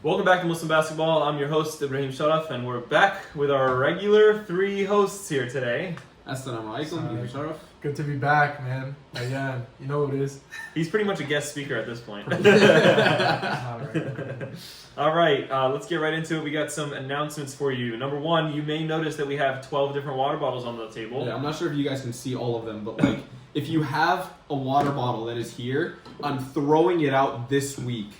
Welcome back to Muslim Basketball. I'm your host, Ibrahim Sharaf, and we're back with our regular 3 hosts here today. Assalamu alaikum, Sharaf. Good to be back, man. Again, you know what it is. He's pretty much a guest speaker at this point. All All right, let's get right into it. We got some announcements for you. Number 1, you may notice that we have 12 different water bottles on the table. Yeah, I'm not sure if you guys can see all of them, but like, if you have a water bottle that is here, I'm throwing it out this week.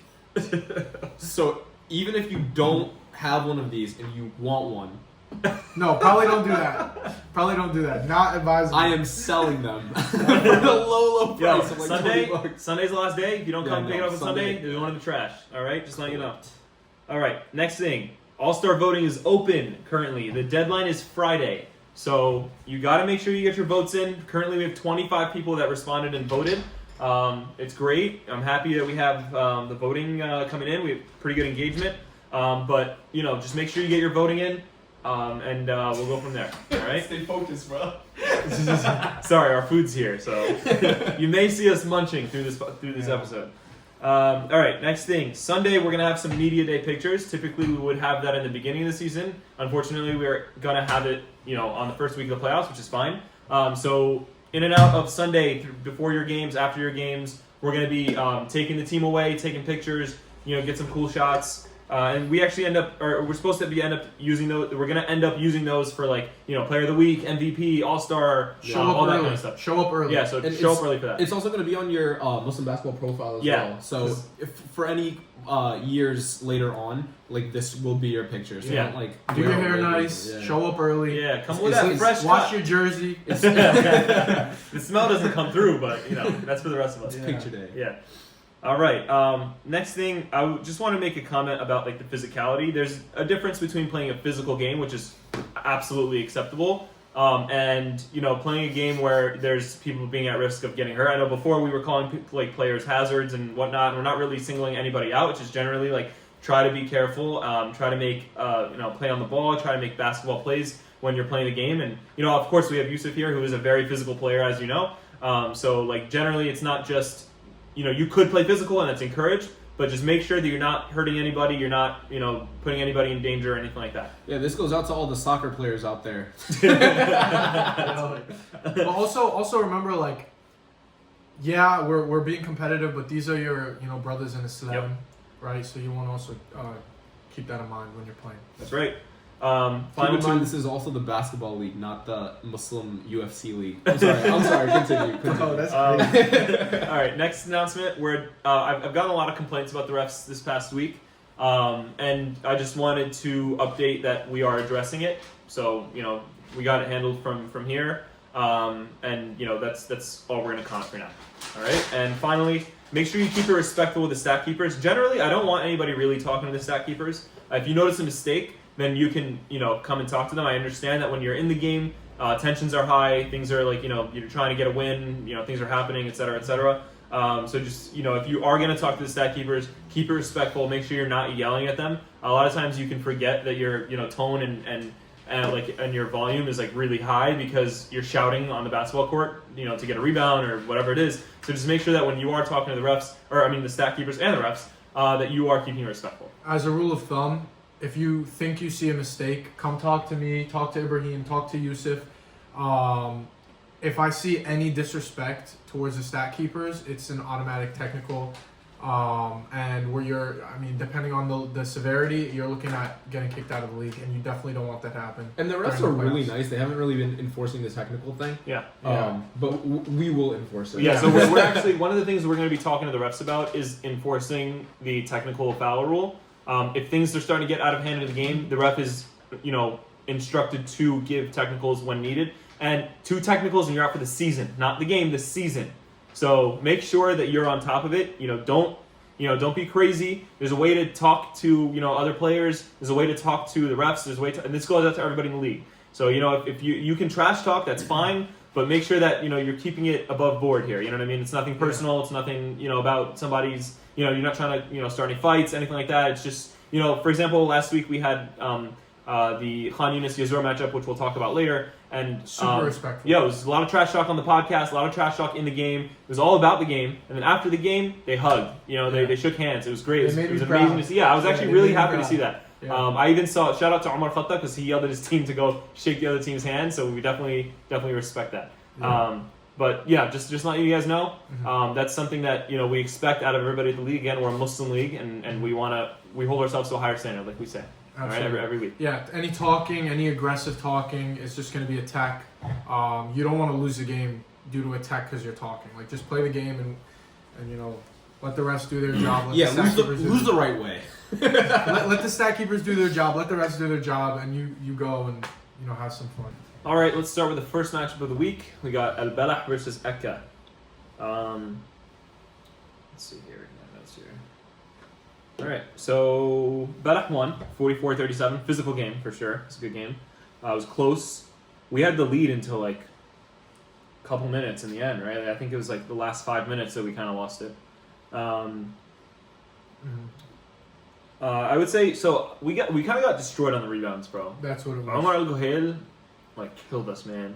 So even if you don't have one of these and you want one, No, probably don't do that. Probably don't do that. Not advisable. I am selling them for a low Yo, price of like $20. Sunday's the last day. If you don't come pick it up on Sunday, Sunday. they're going in the trash. All right, just letting you know. All right, next thing. All-Star voting is open currently. The deadline is Friday. So you got to make sure you get your votes in. Currently, we have 25 people that responded and voted. It's great. I'm happy that we have the voting coming in. We have pretty good engagement. But, you know, just make sure you get your voting in. And we'll go from there. All right? Stay focused, bro. Sorry, our food's here, so you may see us munching through this episode. All right, next thing. Sunday, we're gonna have some media day pictures. Typically, we would have that in the beginning of the season. Unfortunately, we're gonna have it, you know, on the first week of the playoffs, which is fine. So in and out of Sunday, before your games, after your games, we're gonna be taking the team away, taking pictures, you know, get some cool shots. And we actually we're supposed to end up using those. We're gonna end up using those for, like, you know, Player of the Week, MVP, All-Star, Show up that early. kind of stuff. Show up early. Yeah, so show up early for that. It's also going to be on your Muslim basketball profile as well. So if for any years later on, like, this will be your picture. So Yeah. don't, like, Do your wear it hair regularly. nice. Yeah. Show up early. Yeah, come with that fresh Wash cut. your jersey. The smell doesn't come through, but, you know, that's for the rest of us. Yeah. Picture day. Yeah. All right. Next thing, just want to make a comment about, like, the physicality. There's a difference between playing a physical game, which is absolutely acceptable, and, you know, playing a game where there's people being at risk of getting hurt. I know before we were calling, like, players hazards and whatnot. And we're not really singling anybody out. It's just generally, like, try to be careful. Try to make you know, play on the ball. Try to make basketball plays when you're playing the game. And, you know, of course, we have Yusuf here, who is a very physical player, as you know. So, like, generally, it's not just, you know, you could play physical and it's encouraged, but just make sure that you're not hurting anybody, you're not, you know, putting anybody in danger or anything like that. Yeah, this goes out to all the soccer players out there. But also remember, like, yeah, we're being competitive, but these are your, you know, brothers in Islam, Yep. right? So you want to also keep that in mind when you're playing. That's right. Keep Final in mind, two. this is also the basketball league, not the Muslim UFC league. I'm sorry. Continue. Oh, that's All right, next announcement. I've gotten a lot of complaints about the refs this past week, and I just wanted to update that we are addressing it. So, you know, we got it handled from here, and, you know, that's all we're gonna comment for now. All right, and finally, make sure you keep it respectful with the stat keepers. Generally, I don't want anybody really talking to the stat keepers. If you notice a mistake, then you can, you know, come and talk to them. I understand that when you're in the game, tensions are high, things are, like, you know, you're trying to get a win, you know, things are happening, et cetera, et cetera. So just, you know, if you are going to talk to the stat keepers, keep it respectful. Make sure you're not yelling at them. A lot of times you can forget that your, you know, tone and your volume is, like, really high because you're shouting on the basketball court, you know, to get a rebound or whatever it is. So just make sure that when you are talking to the refs, the stat keepers and the refs, that you are keeping it respectful. As a rule of thumb, if you think you see a mistake, come talk to me, talk to Ibrahim, talk to Yusuf. If I see any disrespect towards the stat keepers, it's an automatic technical. And depending on the severity, you're looking at getting kicked out of the league, and you definitely don't want that to happen. And the refs are really nice. They haven't really been enforcing the technical thing. Yeah. But we will enforce it. Yeah, so we're actually, one of the things we're going to be talking to the refs about is enforcing the technical foul rule. If things are starting to get out of hand in the game, the ref is, you know, instructed to give technicals when needed. And 2 technicals and you're out for the season, not the game, the season. So make sure that you're on top of it. Don't be crazy. There's a way to talk to, you know, other players. There's a way to talk to the refs. There's a way to, and this goes out to everybody in the league. So, you know, if you can trash talk, that's fine. But make sure that, you know, you're keeping it above board here. You know what I mean? It's nothing personal. It's nothing, you know, about somebody's, you know, you're not trying to, you know, start any fights, anything like that. It's just, you know, for example, last week we had the Khan Yunis Yazur matchup, which we'll talk about later. And Super respectful. Yeah, it was a lot of trash talk on the podcast, a lot of trash talk in the game. It was all about the game. And then after the game, they hugged. You know, they shook hands. It was great. It was amazing to see. Yeah, I was actually really happy to see that. Yeah. I even saw shout out to Omar Khatta because he yelled at his team to go shake the other team's hand. So we definitely respect that. Yeah. But yeah, just letting you guys know, that's something that we expect out of everybody at the league. Again, we're a Muslim league, and we hold ourselves to a higher standard, like we say. All right, every week. Yeah, any talking, any aggressive talking is just going to be attack. You don't want to lose the game due to attack because you're talking. Like, just play the game and let the rest do their job. Lose the right way. let the stat keepers do their job. Let the rest do their job, and you go and have some fun. All right, let's start with the first matchup of the week. We got Al-Balah versus Akka. Let's see here. My notes here. All right, so Balah won 44-37. Physical game for sure. It's a good game. It was close. We had the lead until like a couple minutes in the end, right? I think it was like the last 5 minutes that we kind of lost it. I would say so. We kind of got destroyed on the rebounds, bro. That's what it was. Omar Al-Gohel killed us, man.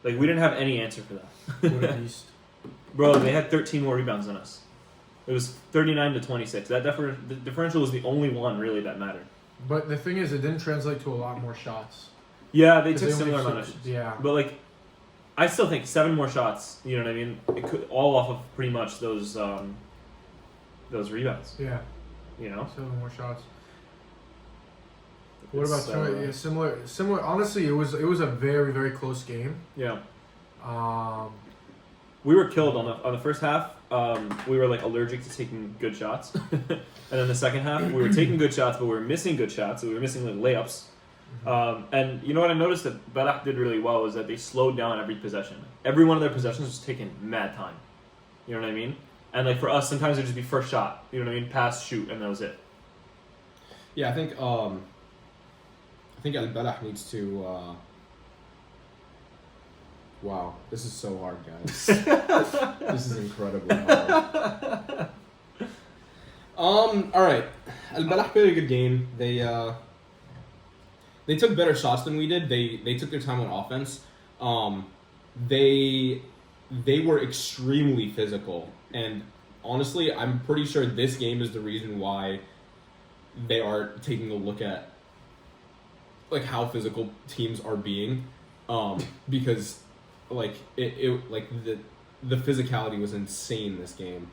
Like, we didn't have any answer for that. What a beast. Bro, they had 13 more rebounds than us. It was 39-26. That the differential was the only one really that mattered. But the thing is, it didn't translate to a lot more shots. Yeah, they took similar amount of shots. Yeah. But I still think 7 more shots. You know what I mean? It could all off of pretty much those rebounds. Yeah. 7 more shots. What about similar? Honestly, it was a very, very close game. Yeah. We were killed on the first half. We were allergic to taking good shots, and then the second half we were taking good shots, but we were missing good shots. So we were missing layups. And you know what I noticed that Balah did really well is that they slowed down every possession. Every one of their possessions was taking mad time. You know what I mean? And for us, sometimes it'd just be first shot. You know what I mean? Pass, shoot, and that was it. Yeah, I think Al-Balah needs to. Wow, this is so hard, guys. This is incredibly hard. All right, Al-Balah played a good game. They took better shots than we did. They took their time on offense. They were extremely physical, and honestly, I'm pretty sure this game is the reason why they are taking a look at how physical teams are being, because the physicality was insane this game.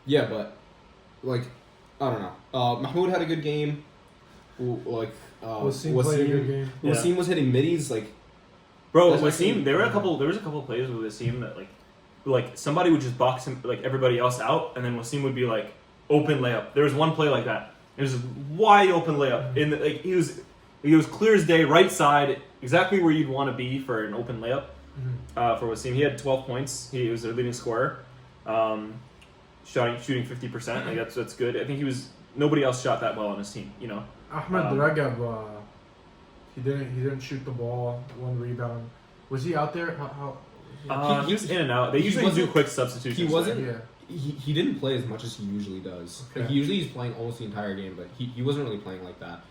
Yeah, but I don't know. Mahmoud had a good game. Wasim played a good game. Wasim was hitting middies Bro, Wasim, there was a couple of plays with Wasim that somebody would just box him everybody else out, and then Wasim would be open layup. There was one play like that. It was a wide open layup. He was clear as day, right side, exactly where you'd want to be for an open layup. For Wasim, he had 12 points. He was their leading scorer, shooting 50%. That's good. I think nobody else shot that well on his team. Ahmed Ragab, he didn't shoot the ball. 1 rebound. Was he out there? He was in and out. They usually do quick substitutions. He wasn't. Yeah. He didn't play as much as he usually does. Okay. He's playing almost the entire game, but he wasn't really playing like that.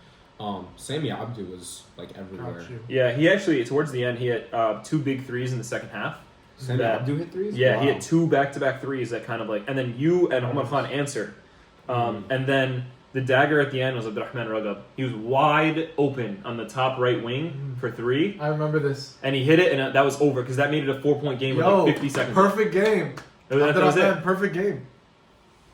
Sami Abdu was everywhere. Yeah, he actually towards the end he had 2 big threes in the second half. Sami Abdu hit threes? Yeah, wow. He had 2 back-to-back threes that kind of and then you and Omar Khan answered. And then the dagger at the end was Abdurrahman Ragab. He was wide open on the top right wing for 3. I remember this. And he hit it, and that was over because that made it a 4-point game with 50 seconds. Perfect game. That was it. Perfect game.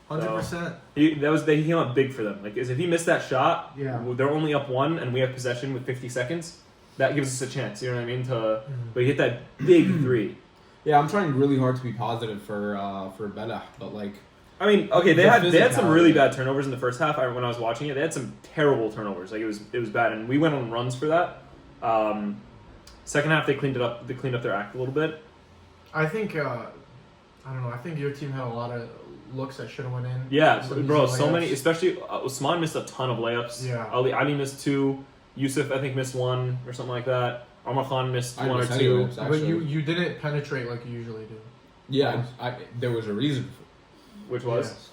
100%. He came up big for them. If he missed that shot, yeah, they're only up 1 and we have possession with 50 seconds. That gives us a chance. You know what I mean? But he hit that big 3. Yeah, I'm trying really hard to be positive for Balah, but I mean, okay, they had some really bad turnovers in the first half. When I was watching it, they had some terrible turnovers. It was bad, and we went on runs for that. Second half, they cleaned it up. They cleaned up their act a little bit. I think I don't know. I think your team had a lot of looks that should have went in. Yeah, bro, so many. Especially Usman missed a ton of layups. Yeah, Ali missed 2. Yusuf, I think, missed 1 or something like that. Omar Khan missed 1 or 2. But you didn't penetrate like you usually do. Yeah, there was a reason. Which was? Yes.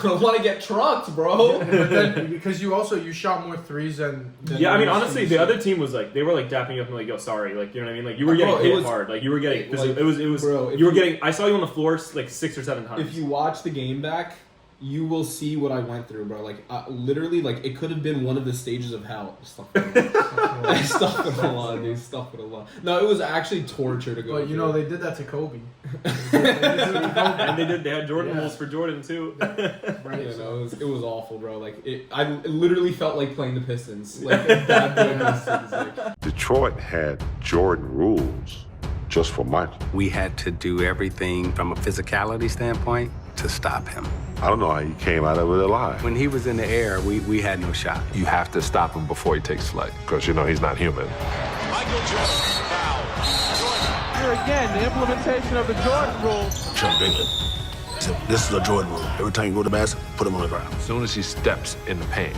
I want to get trucked, bro. But then, because you shot more threes than Yeah, I mean, the rest honestly, of the other team was like, they were like dapping you up and like, yo, sorry, like, you know what I mean? Like, you were getting Bro, it hit was- hard. Like, you were getting, like, it was, bro, if you were you- getting, I saw you on the floor like 6 or 7 times. If you watch the game back, you will see what I went through, bro. Like, literally, like, it could have been one of the stages of hell. Astaghfirullah, dude. Astaghfirullah. No, it was actually torture to go But you through. know they did that to Kobe. and they had Jordan Yeah. rules for Jordan too. Right. You know, it was awful, bro. Like, I literally felt like playing the Pistons. Like, bad boy Pistons. Like, Detroit had Jordan rules just for Michael. We had to do everything from a physicality standpoint to stop him. I don't know how he came out of it alive. When he was in the air, we had no shot. You have to stop him before he takes flight. Because, you know, he's not human. Michael Jordan foul. Here again, the implementation of the Jordan rule. Chuck Bigler. So this is a Jordan rule. Every time you go to the basket, put him on the ground. As soon as he steps in the paint,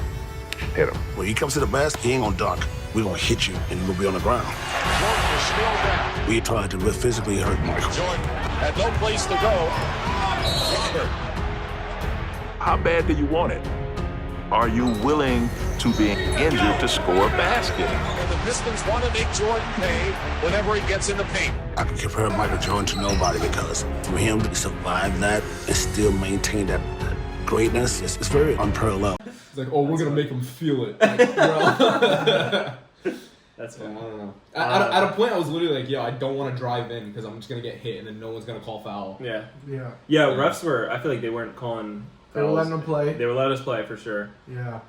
hit him. When he comes to the basket, he ain't gonna dunk. We're gonna hit you, and you're gonna be on the ground. Jordan is still down. We tried to physically hurt Michael. Jordan had no place to go. Robert. How bad do you want it? Are you willing to be injured to score a basket? And the Pistons want to make Jordan pay whenever he gets in the paint. I can compare Michael Jordan to nobody because for him to survive that and still maintain that greatness, it's very unparalleled. it's like, oh, we're gonna make him feel it, like, bro. That's I fine. don't know. At a point, I was literally like, yo, I don't want to drive in because I'm just gonna get hit and then no one's gonna call foul. Yeah. Yeah. Yeah, refs were, I feel like they weren't calling They were fouls. letting them play. They were letting us play for sure. Yeah.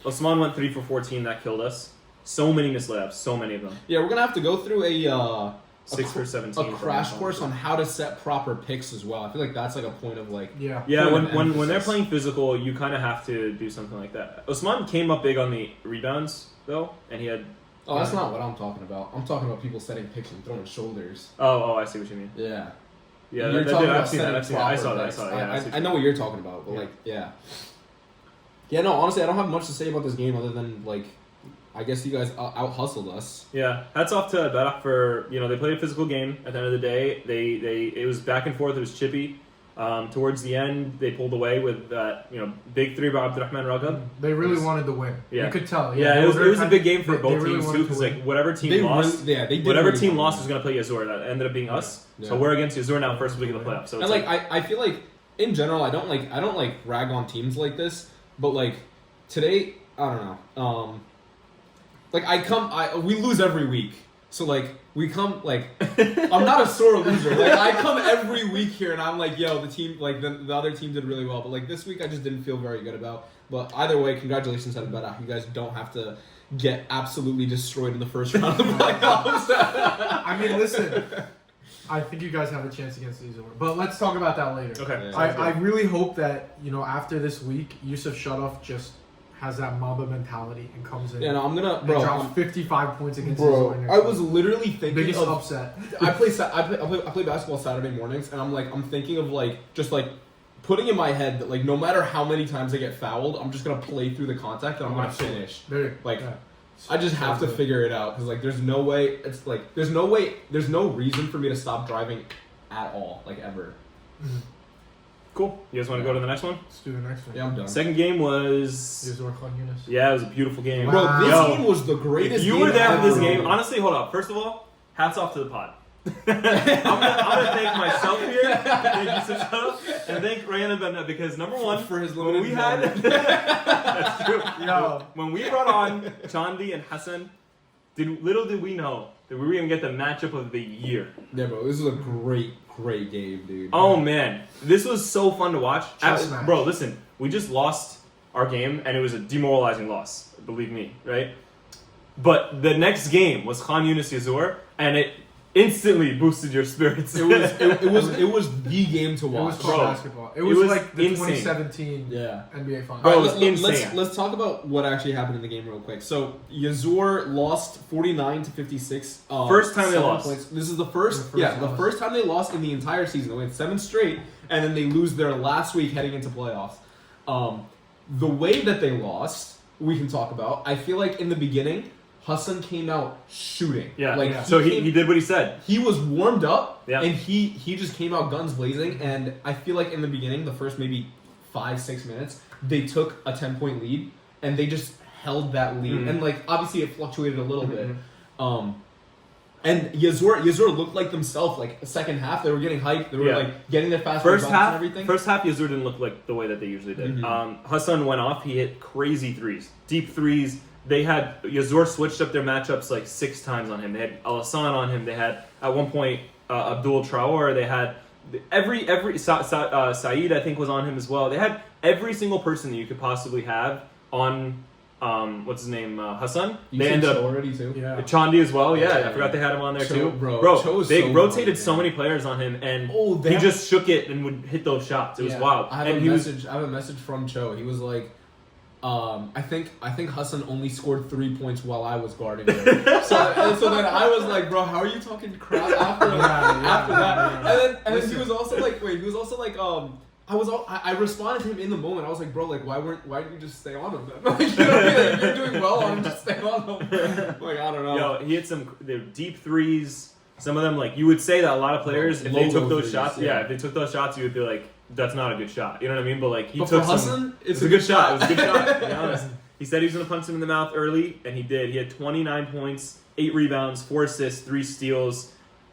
Osman went 3 for 14, that killed us. So many missed layups, so many of them. Yeah, we're gonna have to go through a 6 for 17. a crash course on how to set proper picks as well. I feel like that's like a point of like. Yeah. Yeah, Point of when they're emphasis. playing physical, you kind of have to do something like that. Osman came up big on the rebounds, though, and he had... Oh, that's not what I'm talking about. I'm talking about people setting picks and throwing shoulders. Oh, I see what you mean. Yeah. Yeah, You're that, talking I've about seen that. I've seen that. I saw setting that. I picks. saw that. Yeah, I know what you're talking about, but Yeah. like, yeah. Yeah, no, honestly, I don't have much to say about this game other than like, I guess you guys out hustled us. Yeah, hats off to Al-Balah for, you know, they played a physical game. At the end of the day, it was back and forth. It was chippy. Towards the end, they pulled away with that, you know, big 3 by Abdurrahman Ragab. They really wanted to win. Yeah. You could tell. Yeah, they it was were a big game for they both really teams wanted too, to because win. like whatever team They lost, really- yeah, they did whatever really team want lost to was gonna play Yazur. That ended up being us. Yeah. So we're against Yazur now, first week of the playoffs. So it's And like, I feel like in general, I don't like rag on teams like this, but like today, I don't know. Like we lose every week. So like we come like I'm not a sore loser. Like I come every week here and I'm like, yo, the team like the other team did really well. But like this week I just didn't feel very good about. But either way, congratulations to Al-Balah. You guys don't have to get absolutely destroyed in the first round of the playoffs. I mean, listen. I think you guys have a chance against Yazur, but let's talk about that later. okay. Yeah. I really hope that after this week, Yusuf Shutoff just has that Mamba mentality and comes in. Yeah, no, I'm gonna, and bro. drops 55 points against Bro, Yazur. I was literally thinking biggest of upset. I play basketball Saturday mornings, and I'm thinking of like just like putting in my head that like no matter how many times I get fouled, I'm just gonna play through the contact and I'm gonna finish. There, Like, yeah. I just have to figure it out because like there's no reason for me to stop driving at all, like ever. Cool. You guys want to go to the next one? Let's do the next one. Yeah, I'm done. Second game was. Yazur Khan Yunis. Yeah, it was a beautiful game. Bro, this Yo, game was the greatest. if you game were there for this ever. game, honestly, hold up. First of all, hats off to the pod. I'm gonna thank myself here, thank you, Shutoff, and thank Rayan and Benna because number one, For his when limited we had involvement. that's true. Yo. When we brought on Chandi and Hassan, little did we know that we were gonna get the matchup of the year. Yeah, bro, this was a great game, dude. Oh man, this was so fun to watch. Chess match. Bro, listen, we just lost our game and it was a demoralizing loss. Believe me, right? But the next game was Khan Yunis Yazur, and it instantly boosted your spirits. It was the game to It was watch. fun Bro, basketball. It it was was like the insane. 2017 Yeah. NBA Finals. Bro, it Alright, was insane. let's talk about what actually happened in the game real quick. So Yazur lost 49 to 56. First time they 7 lost. points. This is the first The first the loss. first time they lost in the entire season. They went 7 straight, and then they lose their last week heading into playoffs. The way that they lost, we can talk about. I feel like in the beginning, Hassan came out shooting. Yeah. Like So came- he did what he said. he was warmed up, Yeah. and he just came out guns blazing. And I feel like in the beginning, the first maybe 5-6 minutes, they took a 10-point lead and they just held that lead. And like obviously it fluctuated a little bit. And Yazur looked like themselves. Like the second half, they were getting hyped. They were like getting their fast first half. and everything. First half, Yazur didn't look like the way that they usually did. Hassan went off. He hit crazy threes, deep threes. They had Yazur switched up their matchups like 6 times on him. They had Al-Hassan on him. They had at one point Abdul Traore. They had every Saeed I think was on him as well. They had every single person that you could possibly have on. What's his name? Hassan. They ended up already too. Yeah. Chandi as well. Yeah, I forgot they had him on there too. Bro, they rotated so many players on him, and he just shook it and would hit those shots. It was wild. I have a message from Cho. He was like, I think Hassan only scored 3 points while I was guarding him. so then I was like, bro, how are you talking crap after that? And then he was also like, I responded to him in the moment. I was like, bro, like, why didn't you just stay on him then? Like, you know what I mean? Like, you're doing well on him, just stay on him. Like, I don't know. Yo, he hit some deep threes. Some of them, like, you would say that a lot of players, if they took those shots, if they took those shots, you would be like, that's not a good shot. You know what I mean? But like, he took for Hassan, it's a good shot. It was a good shot, to be honest. He said he was going to punch him in the mouth early, and he did. He had 29 points, 8 rebounds, 4 assists, 3 steals,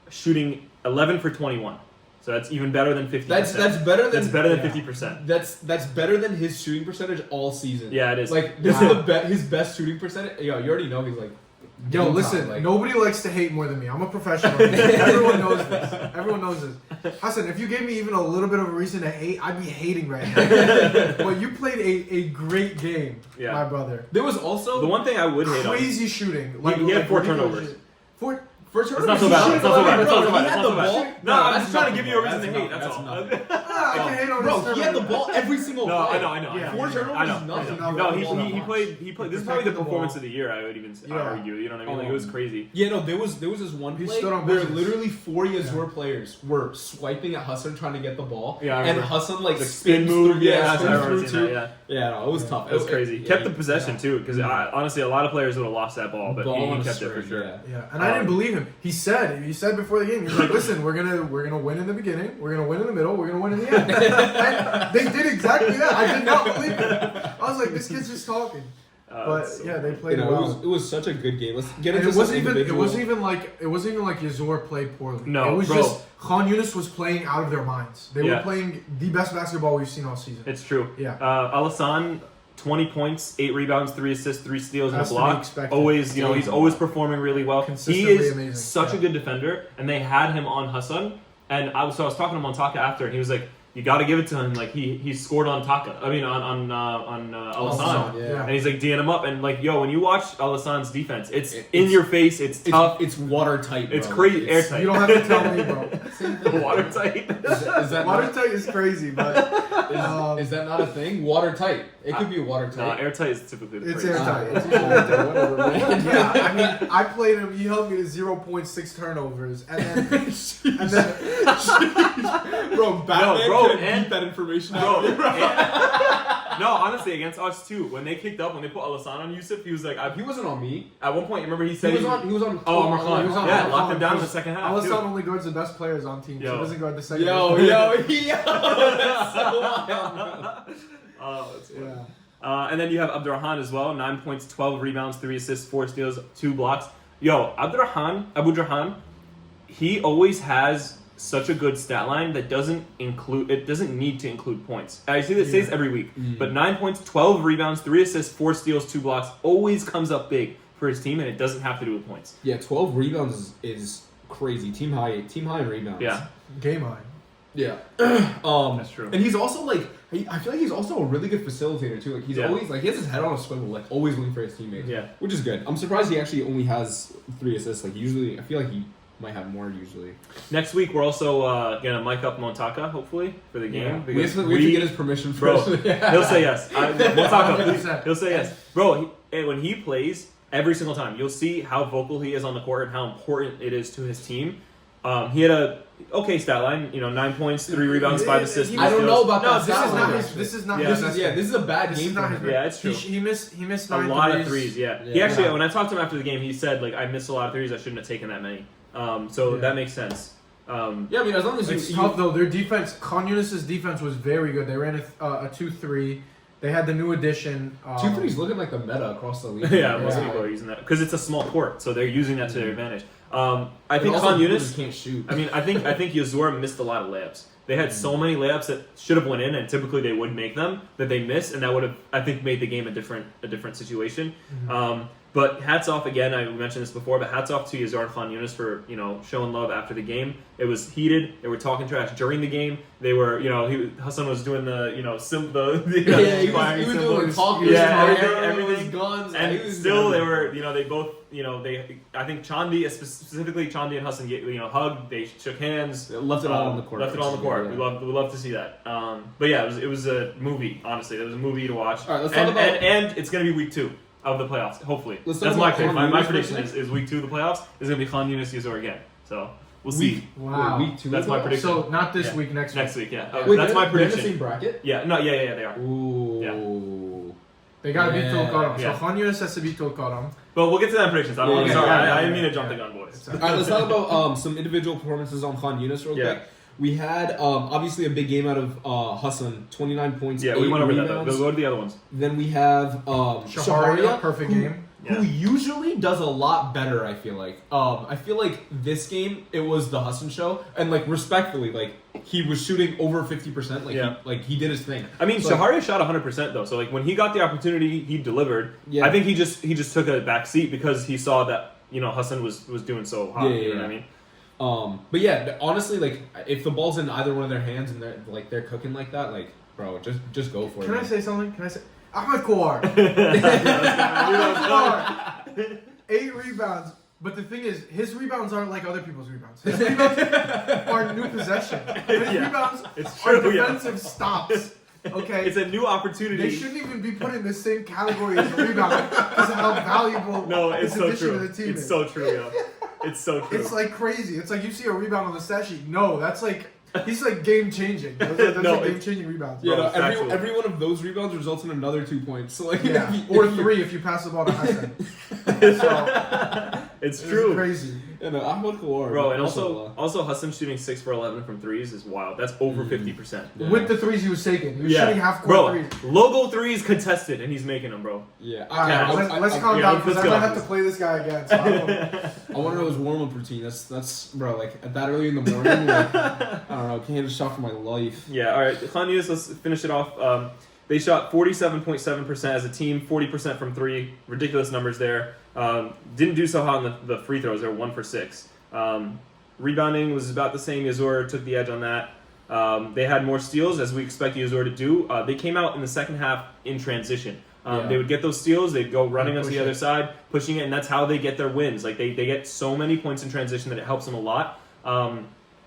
shooting 11 for 21. So that's even better than 50%. That's better than 50%. That's better than his shooting percentage all season. Yeah, it is. Like this is his best shooting percentage. Yo, you already know he's like. Yo, listen, nobody likes to hate more than me. I'm a professional. Everyone knows this. Everyone knows this. Hassan, if you gave me even a little bit of a reason to hate, I'd be hating right now. But you played a great game, my brother. There was also the one thing I would hate on. Crazy shooting. He had 4 turnovers. First it's not so bad. It's not so bad. It's not so bad. It's not so ball. bad. No, I'm just trying to give you a reason to hate. That's all. I can hate on bro, this. he had the ball every single No, play. I know. Yeah. 4 turnovers is nothing. No, he played. This is probably the performance of the year. I would even argue. You know what I mean? Like, it was crazy. Yeah, no, there was this one play where literally 4 Yazur players were swiping at Hassan trying to get the ball. Yeah, and Hassan like spin move. Yeah, No, it was tough. It was crazy. Kept the possession too, because honestly, a lot of players would have lost that ball, but he kept it for sure. Yeah, and I didn't believe him. He said before the game, he was like, "Listen, we're gonna win in the beginning, we're gonna win in the middle, we're gonna win in the end." And they did exactly that. I did not believe him. I was like, "This kid's just talking." But yeah, they played well. It was such a good game. Let's get into it wasn't even like Yazur played poorly. No, it was just Khan Yunis was playing out of their minds. They were playing the best basketball we've seen all season. It's true. Yeah. Al-Hassan, 20 points, 8 rebounds, 3 assists, 3 steals, and a Has to be block. expected. Always, he's always performing really well. Consistently He is amazing. such a good defender, and they had him on Hassan. And I was talking to him on Taka after, and he was like, "You got to give it to him. Like he scored on Taka. I mean on Al-Hassan. Yeah. And he's like D'ing him up. And like, yo, when you watch Al-Hassan's defense, it's in your face. It's tough. It's watertight. Bro. It's crazy, airtight. You don't have to tell me, bro. Watertight. Is that Watertight is crazy, but is that not a thing? Watertight. It could be watertight. Airtight is typically the it's phrase. airtight. It's usually airtight. Whatever, man. Yeah, I mean, I played him. He held me to 0.6 turnovers, and then bro, Batman and beat that information bro. out. No, honestly, against us too. When they kicked up, when they put Al-Hassan on Yusuf, he was like, he wasn't on me. At one point, remember he said he was on. Oh, Omar Khan. He was on Yeah, Omar locked Khan. him down in the second half. Al-Hassan too. only guards the best players on teams. He doesn't guard the second. Yo, that's so wild. Oh, that's funny. Yeah. And then you have Abdurrahman as well. 9 points, 12 rebounds, 3 assists, 4 steals, 2 blocks. Yo, Abu Durhan, he always has such a good stat line that doesn't need to include points. I see that stays every week. But 9 points, 12 rebounds, 3 assists, 4 steals, 2 blocks always comes up big for his team, and it doesn't have to do with points. Yeah, 12 rebounds is crazy. Team high in rebounds. Yeah. Game high. Yeah. That's true. And he's also like, I feel like he's also a really good facilitator too. Like he's always like he has his head on a swivel, like always looking for his teammates. Yeah. Which is good. I'm surprised he actually only has 3 assists. Like usually, I feel like he might have more usually. Next week, we're also gonna mic up Montaka, hopefully, for the game. We have to get his permission Bro, first. he'll say yes. Montaka, 100%. he'll say yes. Bro, when he plays, every single time, you'll see how vocal he is on the court and how important it is to his team. He had a okay stat line, 9 points, 3 rebounds, 5 assists. I don't know about that. This is not. This is a bad game for him. Yeah, it's true. He missed a 9 lot threes. of threes. Yeah. He actually, when I talked to him after the game, he said like I missed a lot of threes. I shouldn't have taken that many. So that makes sense. Yeah, I mean, as long as It's you tough though. Their defense, Yunis' defense was very good. They ran a 2-3. They had the new addition. 2-3's looking like the meta across the league. Yeah, most people are using that because it's a small court, so they're using that to their advantage. I think also people Yunis just can't shoot. I mean, I think Yazur missed a lot of layups. They had so many layups that should have went in, and typically they would make them that they missed, and that would have, I think, made the game a different situation. But hats off again. I mentioned this before, but hats off to Yazur and Yunis for showing love after the game. It was heated. They were talking trash during the game. They were Hassan was doing the he was doing talking, everything. Guns, And still they were they both I think specifically Chandi and Hassan hugged. They shook hands. They left it all on the court. Left it all on the court. Yeah. We love to see that. But yeah, it was a movie. Honestly, it was a movie to watch. All right, let's talk about and it's gonna be week 2 of the playoffs. Hopefully, let's talk that's my about pick. My Yunis prediction for a is week 2 of the playoffs is gonna be Yunis Yazur again. So we'll see. Wow. Week 2. That's my prediction. So not this week, next week. Next week, yeah. Wait, That's my they're in the prediction. same bracket? Yeah, no, yeah, they are. Ooh. They gotta beat Tulkarem. Yeah. So Yunis has to beat Tulkarem. But we'll get to that in predictions. I don't want to. Yeah, Sorry, yeah, I didn't mean to jump the gun, boys. All right, let's talk about some individual performances on Yunis real quick. We had obviously a big game out of Hassan, 29 points. Yeah, we went over that though. We'll go to the other ones. Then we have Shaharia, perfect game. Who usually does a lot better, I feel like. I feel like this game, it was the Hassan show. And, respectfully, he was shooting over 50%. He did his thing. I mean, Shaharia shot 100%, though. So, when he got the opportunity, he delivered. Yeah. I think he just took a back seat because he saw that, Hassan was doing so hot. You know what I mean? But, yeah, honestly, if the ball's in either one of their hands and they're cooking like that, bro, just go for it. Can I say something? Ahmed Kouar. 8 rebounds. But the thing is, his rebounds aren't like other people's rebounds. His rebounds are new possession. His rebounds are defensive stops. Okay? It's a new opportunity. They shouldn't even be put in the same category as a rebound because of how valuable it's his so addition true. to the team It's is. so true, yo. It's so true. It's crazy. It's you see a rebound on the stat sheet. No, that's he's game changing. Those are game changing rebounds. Yeah, Bro, every one of those rebounds results in another 2 points. So or 3 if you pass the ball to Hassan. It's true. It's crazy. Yeah, no, Ahmed Kouar. Bro, and also Hassan shooting 6 for 11 from threes is wild. That's over 50%. Yeah. With the threes he was taking. He was shooting half court bro, threes. logo threes contested, and he's making them, bro. Yeah. Let's calm down because I might have to play this guy again. So I want to know his warm-up routine. That's bro, at that early in the morning, I don't know, can't hit a shot for my life. Yeah, all right. Yunis, let's finish it off. They shot 47.7% as a team, 40% from 3. Ridiculous numbers there. Didn't do so hot on the free throws. They were 1 for 6. Rebounding was about the same. Yazur took the edge on that. They had more steals, as we expect Yazur to do. They came out in the second half in transition. They would get those steals, they'd go running onto the other side, pushing it, and that's how they get their wins. They get so many points in transition that it helps them a lot.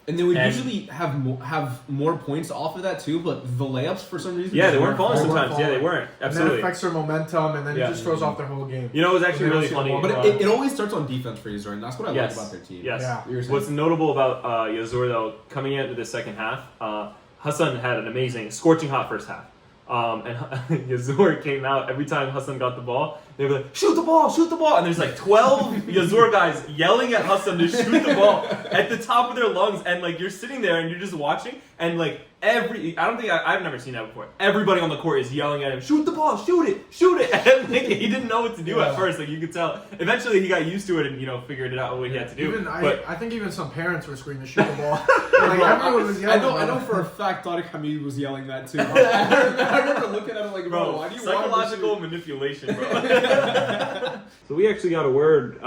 And they would usually have more points off of that too, but the layups for some reason. Yeah, they weren't falling sometimes. Yeah, they weren't. Absolutely. And that affects their momentum, and then it just throws off their whole game. It was actually really funny. But it always starts on defense for Yazur, and that's what I like about their team. Yes. Yeah. What's notable about Yazur, though, coming into the second half, Hassan had an amazing, scorching hot first half. And Yazur came out every time Hassan got the ball. They were like, shoot the ball! And there's 12 Yazur guys yelling at Hassan to shoot the ball at the top of their lungs. And you're sitting there and you're just watching, and I've never seen that before. Everybody on the court is yelling at him, shoot the ball, shoot it. And he didn't know what to do at first. You could tell. Eventually he got used to it and figured it out what he had to do. I think even some parents were screaming, shoot the ball. Everyone was yelling. I know for a fact Tariq Hamid was yelling that too. I remember looking at him bro, why do you psychological manipulation, bro. So we actually got a word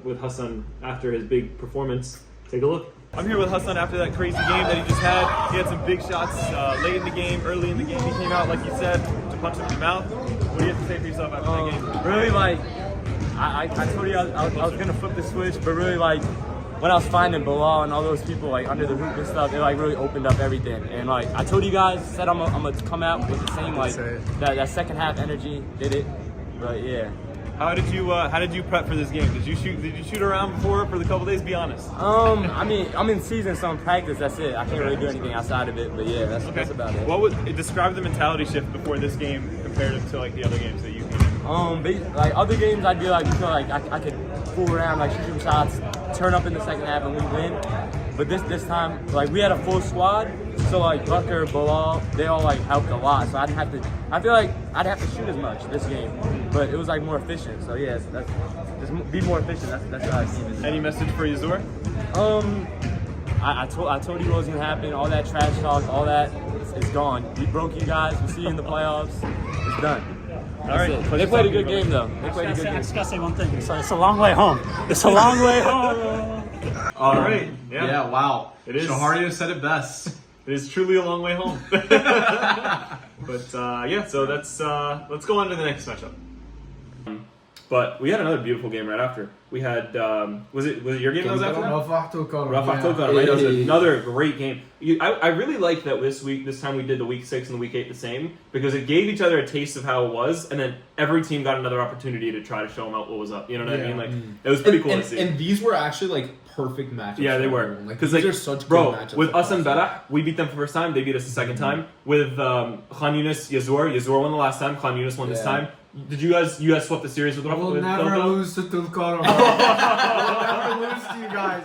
with Hassan after his big performance. Take a look. I'm here with Hassan after that crazy game that he just had. He had some big shots late in the game, early in the game. He came out, like you said, to punch him in the mouth. What do you have to say for yourself after that game? Really, I told you I was going to flip the switch, but really, when I was finding Bilal and all those people, under the hoop and stuff, it, really opened up everything. And, I told you guys, said I'm going to come out with the same, that second half energy, did it. But, yeah. How did you prep for this game? Did you shoot around before for the couple days? Be honest. I mean, I'm in season, so I'm practice. That's it. I can't really do anything outside of it. But yeah, that's about it. What would describe the mentality shift before this game compared to the other games that you came in? Other games, I'd be I could fool around, shoot some shots, turn up in the second half, and we win. But this time, like we had a full squad, so like Bucker, Bilal, they all like helped a lot. So I feel like I'd have to shoot as much this game, but it was like more efficient. So yeah, that's just be more efficient. That's what I see. Any message for Yazur? I told you what was gonna happen. All that trash talk, all that, it's gone. We broke you guys. We'll see you in the playoffs. It's done. All right. They played a good game though. They played a good game. I just gotta say one thing. It's a long way home. It's a long way home. All right. Yeah. Yeah, wow. It is. Shahardi said it best. It is truly a long way home. But yeah, so that's let's go on to the next matchup. But we had another beautiful game right after. We had was it your game that was after that? Rafah Tulkarem. Rafah Tulkarem, right? That was another great game. I really like that this time we did the week 6 and the week 8 the same, because it gave each other a taste of how it was, and then every team got another opportunity to try to show them out what was up. You know what I mean? Like it was pretty cool to see. And these were actually like perfect matchups. Yeah, they were. Because these are such bro, good matchups. with us and Al-Balah, we beat them for the first time. They beat us the second time. With Yunis, Yazur won the last time. Yunis won this time. Did you guys swept the series with Rafah? We'll never lose to Tulkarem. We'll never lose to you guys,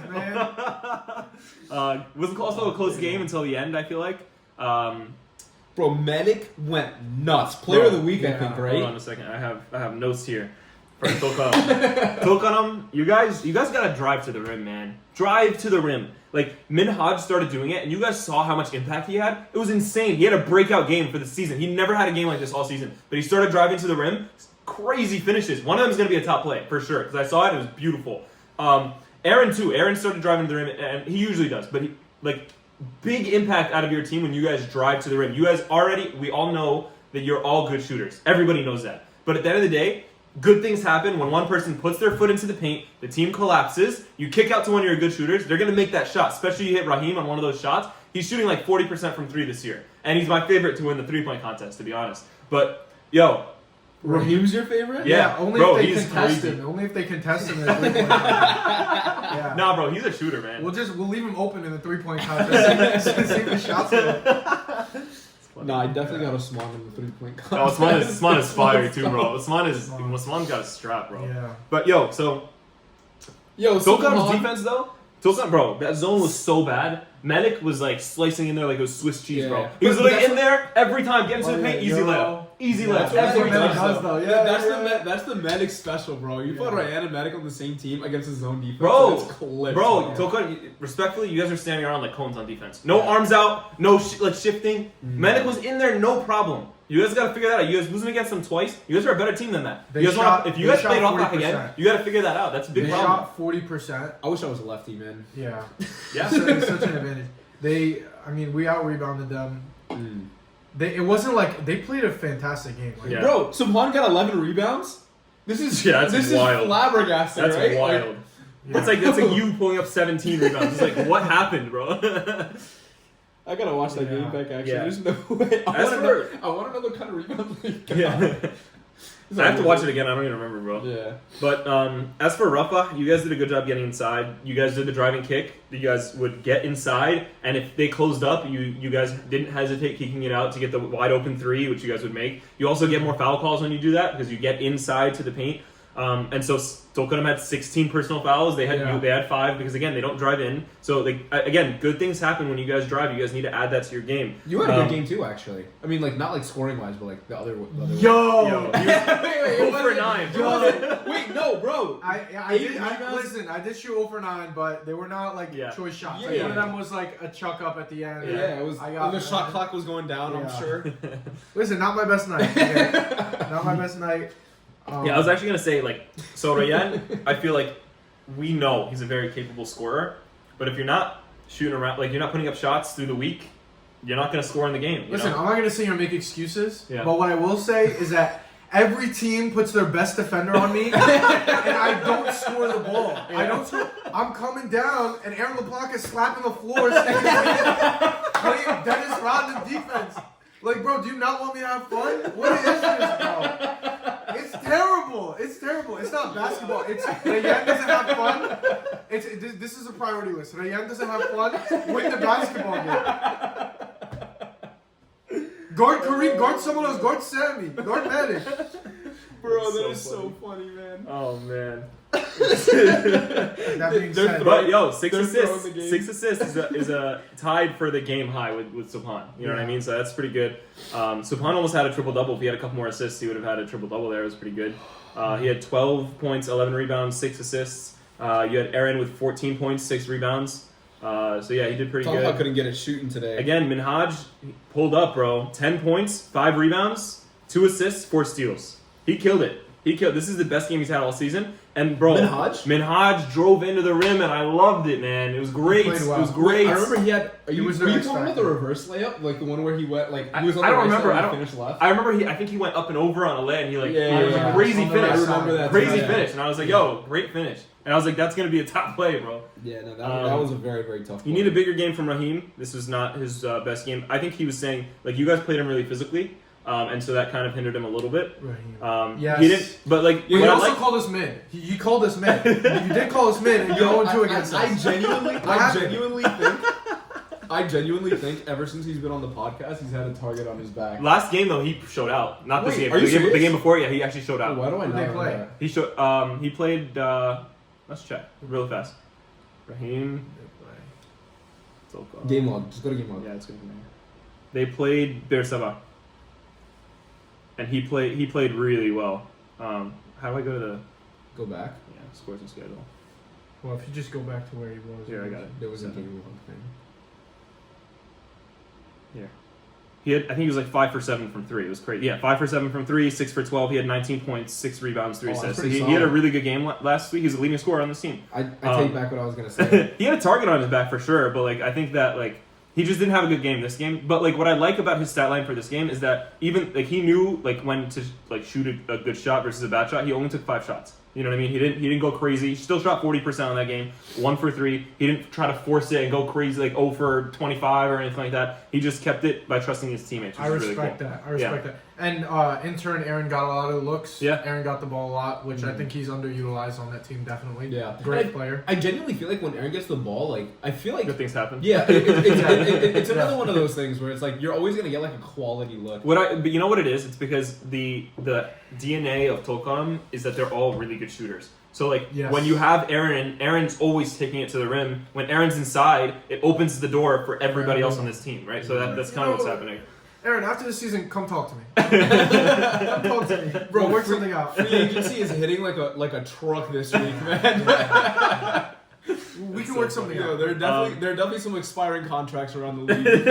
man. Was also a close game until the end, I feel like. Bro, Medic went nuts. Player of the week, I think, right? Hold on a second. I have notes here. For Tulkarem. Tulkarem, you guys gotta drive to the rim, man. Drive to the rim. Like, Minhaj started doing it, and you guys saw how much impact he had. It was insane. He had a breakout game for the season. He never had a game like this all season. But he started driving to the rim. Crazy finishes. One of them is going to be a top play, for sure, because I saw it. It was beautiful. Aaron, too. Aaron started driving to the rim, and he usually does. But, big impact out of your team when you guys drive to the rim. You guys we all know that you're all good shooters. Everybody knows that. But at the end of the day, good things happen when one person puts their foot into the paint, the team collapses, you kick out to one of your good shooters, they're going to make that shot. Especially you hit Raheem on one of those shots. He's shooting like 40% from 3 this year. And he's my favorite to win the 3-point contest, to be honest. But, yo. Raheem's your favorite? Yeah, only if they contest him. Only if they contest him in the 3-point contest. Yeah. Nah, bro, he's a shooter, man. We'll leave him open in the 3-point contest. See if the shots go. Nah, I definitely got Osman in the 3-point contest. Oh, Osman is fire too, bro. Osman's got a strap, bro. Yeah. But Tulkarem's defense though. Bro, that zone was so bad. Medic was like slicing in there like it was Swiss cheese, bro. He was literally in there every time, getting to the paint, easy layup. Easy layup. That's what Medic does, though. That's the Medic special, bro. You put Ryan and Medic on the same team against his zone defense. Bro, it's clipped, Tulkarem, respectfully, you guys are standing around like cones on defense. No arms out, no shifting. Medic was in there, no problem. You guys got to figure that out. You guys losing against them twice. You guys are a better team than that. If you guys played off back again, you got to figure that out. That's a big problem. They shot 40%. I wish I was a lefty, man. Yeah. It's such an advantage. We out-rebounded them. It wasn't like they played a fantastic game. Like, Bro, Subhan got 11 rebounds. This is wild. Is flabbergasting, that's right? wild. It's like you pulling up 17 rebounds. It's like, what happened, bro? I gotta watch that game back. Actually, there's no way. I want to know what kind of rebound they got. Yeah. I have to watch it again. I don't even remember, bro. Yeah. But as for Rafah, you guys did a good job getting inside. You guys did the driving kick. You guys would get inside, and if they closed up, you guys didn't hesitate kicking it out to get the wide open 3, which you guys would make. You also get more foul calls when you do that because you get inside to the paint. And so Tulkarem had 16 personal fouls. They had 5 because again they don't drive in. So again, good things happen when you guys drive. You guys need to add that to your game. You had a good game too, actually. I mean, like not like scoring wise, but like the other. Wait, for 9. Wait, no, bro. I did shoot 0 for 9, but they were not like choice shots. Like, one of them was like a chuck up at the end. Yeah, it was. The shot clock was going down. I'm sure. Listen, not my best night. Okay? Not my best night. I was actually gonna say so Ryan, I feel like we know he's a very capable scorer, but if you're not shooting around, you're not putting up shots through the week, you're not gonna score in the game. Listen, I'm not gonna sit here and make excuses, but what I will say is that every team puts their best defender on me, and I don't score the ball. Yeah. I don't score. I'm coming down, and Aaron LeBlanc is slapping the floor, playing Dennis Rodman defense. Like, bro, do you not want me to have fun? What is this, bro? It's terrible. It's terrible. It's not basketball. Rayan doesn't have fun. This is a priority list. Rayan doesn't have fun. Win the basketball game. Guard Kareem. Guard someone else. Guard Sammy. Guard Medic. Bro, that is so funny, man. Oh man. That being said, But yo, 6 They're throwing assists. the game. 6 assists is a tied for the game high with Subhan. You know what I mean? So that's pretty good. Subhan almost had a triple double. If he had a couple more assists, he would have had a triple double there. It was pretty good. He had 12 points, 11 rebounds, 6 assists. You had Aaron with 14 points, 6 rebounds. So yeah, he did pretty good. Talha couldn't get it shooting today. Again, Minhaj pulled up, bro. 10 points, 5 rebounds, 2 assists, 4 steals. He killed it. This is the best game he's had all season. And bro, Minhaj drove into the rim, and I loved it, man. It was great. He played well. It was great. I remember he had. Were you was talking their about X the reverse layup, like the one where he went like he was on I the don't right remember. side I and don't. finished left. I remember. I think he went up and over on a lay, and he like Yeah, it was yeah. a crazy On the finish. right I remember that. Crazy Yeah. finish, and I was like, "Yo, great finish!" And I was like, "That's gonna be a top play, bro." Yeah, no, that was a very, very tough. You need a bigger game from Raheem. This was not his best game. I think he was saying like you guys played him really physically. And so that kind of hindered him a little bit. Yes. He didn't, but like, He what I also like- called us mid. He called us mid. You did call us mid, and you're 0-2 against us. I genuinely think ever since he's been on the podcast, he's had a target on his back. Last game though, he showed out. Not this Wait, game. are you The serious? game before, yeah, he actually showed out. Why do I Who'd know they play? that? He showed. He played. Let's check really fast. Raheem. Game log. Just go to game log. Yeah, it's gonna be there. They played Bir Seb'a. And he played really well. How do I go to the Go back. scores and schedule? Well, if you just go back to where he was. Here, I got it. There was a game log thing. Here. I think he was like 5 for 7 from 3. It was crazy. Yeah, 5 for 7 from 3, 6 for 12. He had 19 points, 6 rebounds, 3 Oh, that's assists. So pretty he had a solid. really good game last week. He's a leading scorer on this team. I take back what I was gonna say. He had a target on his back for sure, but like I think that like he just didn't have a good game this game. But like what I like about his stat line for this game is that even like he knew like when to like shoot a good shot versus a bad shot. He only took 5 shots. You know what I mean? He didn't go crazy. He still shot 40% on that game, 1 for 3. He didn't try to force it and go crazy like 0 for 25 or anything like that. He just kept it by trusting his teammates. Which I is really respect cool. that. I respect that. And intern Aaron got a lot of looks. Yeah. Aaron got the ball a lot, which I think he's underutilized on that team definitely. Yeah. Great player. I genuinely feel like when Aaron gets the ball, like I feel like Good things happen. yeah, it's another one of those things where it's like you're always gonna get like a quality look. But you know what it is? It's because the DNA of Tulkarem is that they're all really good shooters. So like Yes. when you have Aaron's always taking it to the rim. When Aaron's inside, it opens the door for everybody else on this team, right? So that's kind of what's happening. Aaron, after the season, come talk to me. Come talk to me. Bro, We'll work something out. Free agency is hitting like a truck this week, man. We can work something Yeah, out. there are definitely some expiring contracts around the league.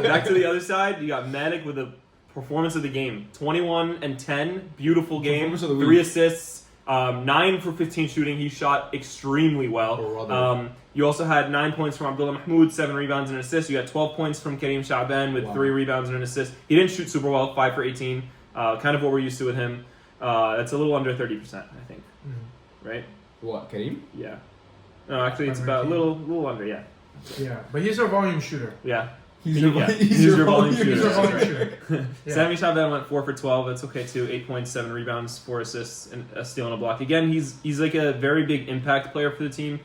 Back to the other side, you got Matic with the performance of the game. 21 and 10, beautiful game. Performance of the 3 week. assists, 9 for 15 shooting. He shot extremely well. Brother. You also had 9 points from Abdullah Mahmoud, 7 rebounds and an assist. You had 12 points from Kareem Shaban with 3 rebounds and an assist. He didn't shoot super well, 5 for 18. Kind of what we're used to with him. That's a little under 30%, I think. Right? What, Kareem? Yeah. No, actually, it's about a little under, yeah. Yeah, but he's our volume shooter. Yeah. He's your volume shooter. He's our volume That's shooter. Yeah. Sammy Shaban went 4 for 12. That's okay too. 8 points, 7 rebounds, 4 assists, and a steal and a block. Again, he's like a very big impact player for the team.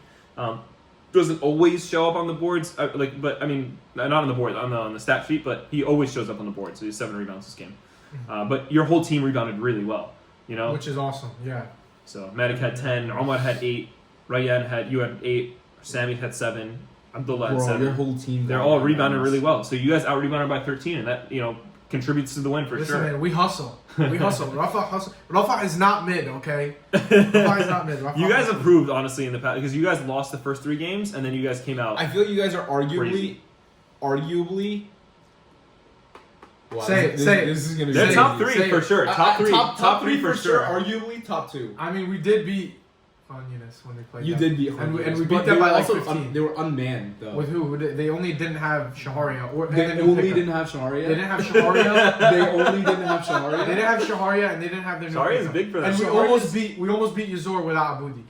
Doesn't always show up on the boards, but I mean, not on the board, on the stat sheet, but he always shows up on the board. So he's 7 rebounds this game. But your whole team rebounded really well, you know. Which is awesome. Yeah. So Matic had 10, Omar had 8, Rayyan had 8, Sammy had 7, Abdullah had 7. Your whole team. They're all rebounded really well. So you guys out rebounded by 13, and that contributes to the win for Listen, sure. man, we hustle. We hustle. Rafah hustle. Rafah is not mid, okay? Rafah is not mid. Rafah You guys hustle. improved honestly in the past because you guys lost the first 3 games, and then you guys came out. I feel like you guys are Crazy. arguably. Wow, Say it. This is gonna be They're crazy. top 3 Say for it. sure. Top 3. Top three for sure. Arguably top 2. I mean, we did beat Yunis when they played. You them. did beat and we Yunis, beat but them they by were like also 15. they were unmanned though. With who? They only didn't have Shaharia. They only didn't have Shaharia. They didn't have Shaharia. They only didn't have Shaharia. They didn't have Shaharia, and they didn't have their. Shaharia is big for them. And we Shaharia's- almost beat Yazur without Abudi.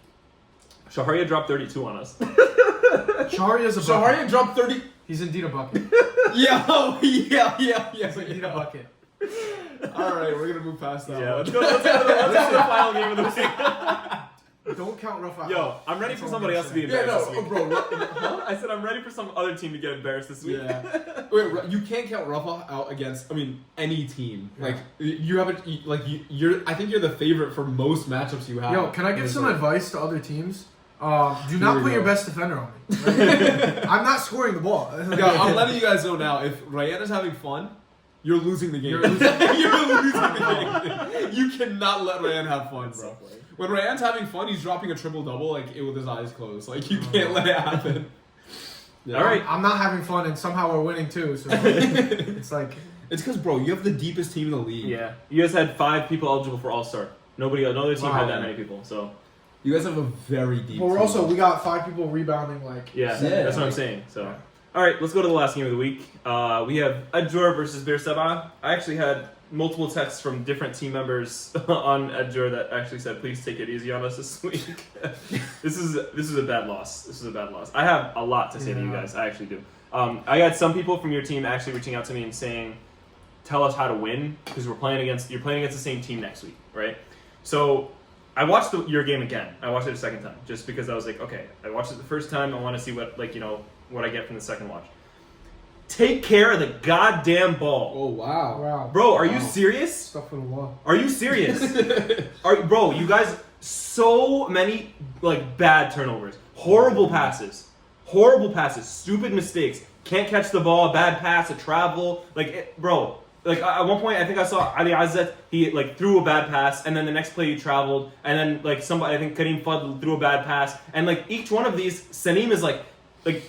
Shaharia dropped 32 on us. Shaharia's a bucket. Shaharia dropped 30. He's indeed a bucket. Yeah. He's indeed a bucket. All right, we're gonna move past that. Yeah, one. let's go to the final game of the week. Don't count Rafah. Yo, I'm ready That's for all somebody I'm else to be saying. embarrassed this week. bro. Huh? I said I'm ready for some other team to get embarrassed this week. Yeah. Wait, you can't count Rafah out against. I mean, any team. Yeah. Like you haven't. Like you're. I think you're the favorite for most matchups you have. Yo, can I give some advice to other teams? Do Here not we put your go. best defender on me. Like, I'm not scoring the ball. Yo, I'm letting you guys know now. If Ryan is having fun, you're losing the game. You're losing. You're losing the game. You cannot let Ryan have fun, bro. When Ryan's having fun, he's dropping a triple-double like with his eyes closed. Like you can't let it happen. Yeah. All right. I'm not having fun, and somehow we're winning too. So it's like It's because, bro, you have the deepest team in the league. Yeah. You guys had 5 people eligible for All-Star. No other team Wow. had that many people. So You guys have a very deep But team. we got 5 people rebounding. Like yeah, Yeah. that's what I'm saying. So, all right, let's go to the last game of the week. We have Ajjur versus Bir Seb'a. I actually had multiple texts from different team members on Ajjur that actually said, "Please take it easy on us this week." This is a bad loss. This is a bad loss. I have a lot to say to you guys. I actually do. I got some people from your team actually reaching out to me and saying, "Tell us how to win," because you're playing against the same team next week, right? So I watched your game again. I watched it a second time just because I was like, okay, I watched it the first time. I want to see what I get from the second watch. Take care of the goddamn ball. Oh, wow. wow, Bro, are you serious? stuff for the wall. Are you serious? Bro, you guys, so many bad turnovers. Horrible passes, stupid mistakes. Can't catch the ball, bad pass, a travel. Bro, at one point I think I saw Ali Azzat, he threw a bad pass, and then the next play he traveled, and then somebody, I think Kareem Fudd threw a bad pass, and each one of these, Saneem is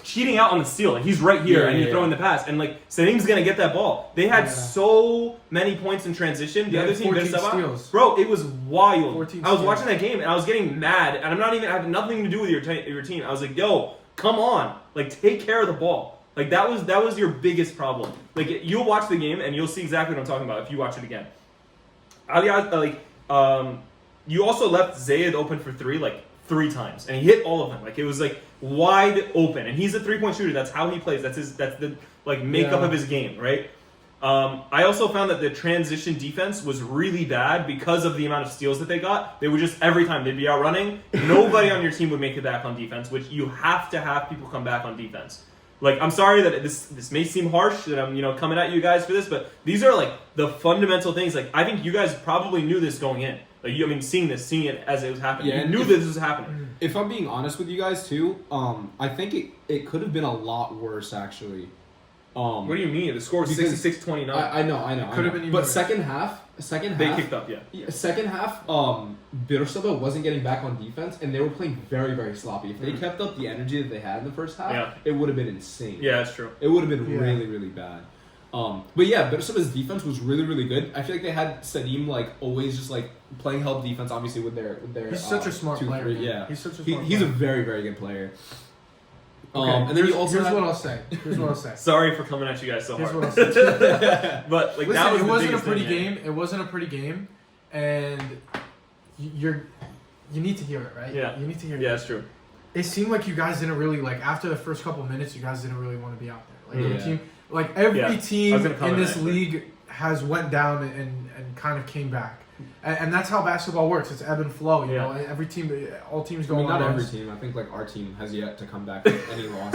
cheating out on the steal. He's right here, and he's throwing the pass, and Saneem's gonna get that ball. They had so many points in transition. The other team, Bir 14 Seb'a, steals. bro, it was wild. 14 I was steals. watching that game, and I was getting mad, and I have nothing to do with your team. I was like, yo, come on, take care of the ball. That was your biggest problem. You'll watch the game, and you'll see exactly what I'm talking about if you watch it again. Ali, you also left Zayed open for 3 times, and he hit all of them. It was wide open, and he's a 3-point shooter. That's how he plays. That's the makeup of his game, right? I also found that the transition defense was really bad because of the amount of steals that they got. They would just every time they'd be out running. Nobody on your team would make it back on defense, which you have to have people come back on defense. I'm sorry that this may seem harsh that I'm coming at you guys for this, but these are the fundamental things. I think you guys probably knew this going in. Seeing it as it was happening. Yeah, you knew this was happening. If I'm being honest with you guys too, I think it could have been a lot worse actually. What do you mean? The score was 66-29. I know. Could have been even but worse. second half, They kicked up, yeah. second half, Bir Seb'a wasn't getting back on defense, and they were playing very, very sloppy. If they kept up the energy that they had in the first half, it would have been insane. Yeah, that's true. It would have been really, really bad. But yeah, Bir Seb'a's defense was really, really good. I feel like they had Saneem always just playing help defense, obviously with their. He's such a smart player. Man. Yeah, He's such a smart He's a player. very, very good player. Okay, And then you also here's had- what I'll say. Sorry for coming at you guys so Here's hard. what I'll say. But Listen, that was it the wasn't a biggest pretty thing, game. It wasn't a pretty game, and you need to hear it, right? Yeah. You need to hear it. Yeah, that's true. It seemed like you guys didn't really after the first couple of minutes. You guys didn't really want to be out there. Your Yeah. team, every Yeah. I was team gonna comment in this actually. league has went down and kind of came back, and that's how basketball works. It's ebb and flow. You know, every team, all teams go on not every runs. team. I think our team has yet to come back from any loss.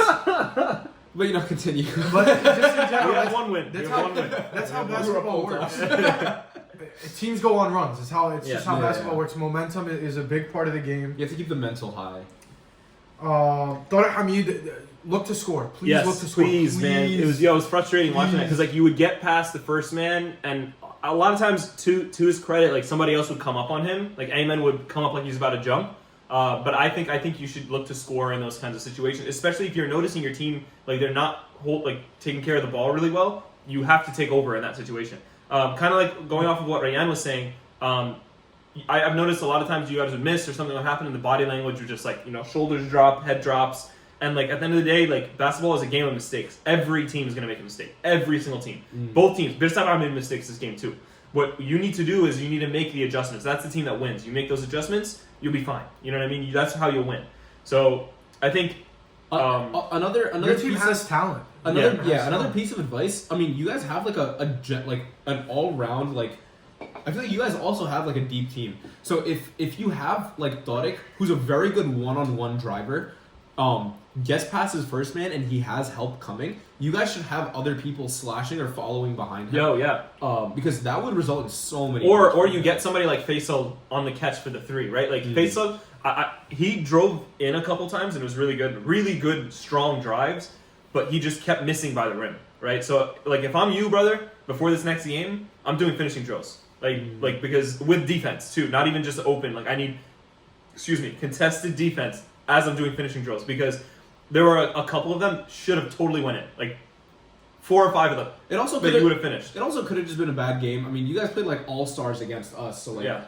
But continue. But just in general, We have one win. That's We how, have one win. that's how We were basketball both works. Teams go on runs. It's just how Yeah. basketball works. Momentum is a big part of the game. You have to keep the mental high. Tariq Hamid, look to score. Please Yes, look to score. please, man. It was frustrating watching that because you would get past the first man, and a lot of times, to his credit, somebody else would come up on him. Ayman would come up like he's about to jump. But I think you should look to score in those kinds of situations, especially if you're noticing your team they're not taking care of the ball really well. You have to take over in that situation. Kind of going off of what Rayyan was saying. I've noticed a lot of times you guys would miss or something would happen in the body language, or just shoulders drop, head drops, and at the end of the day, basketball is a game of mistakes. Every team is gonna make a mistake. Every single team, both teams. Bir Seb'a made mistakes this game too. What you need to do is you need to make the adjustments. That's the team that wins. You make those adjustments, you'll be fine. You know what I mean? That's how you'll win. So I think another Your team piece has talent. Another piece of advice. I mean, you guys have an all round I feel like you guys also have like a deep team. So if you have like Tarek, who's a very good one-on-one driver, gets past his first man and he has help coming, you guys should have other people slashing or following behind him. Yo, yeah. Because that would result in so many. Or you get somebody like Faisal on the catch for the 3, right? Like Faisal, he drove in a couple times and it was really good, strong drives, but he just kept missing by the rim, right? So like if I'm you, brother, before this next game, I'm doing finishing drills, like because with defense too, not even just open. Like I need, contested defense as I'm doing finishing drills because there were a couple of them should have totally went in, like 4 or 5 of them. It also that you would have finished. It also could have just been a bad game. I mean, you guys played like all stars against us, so like, yeah.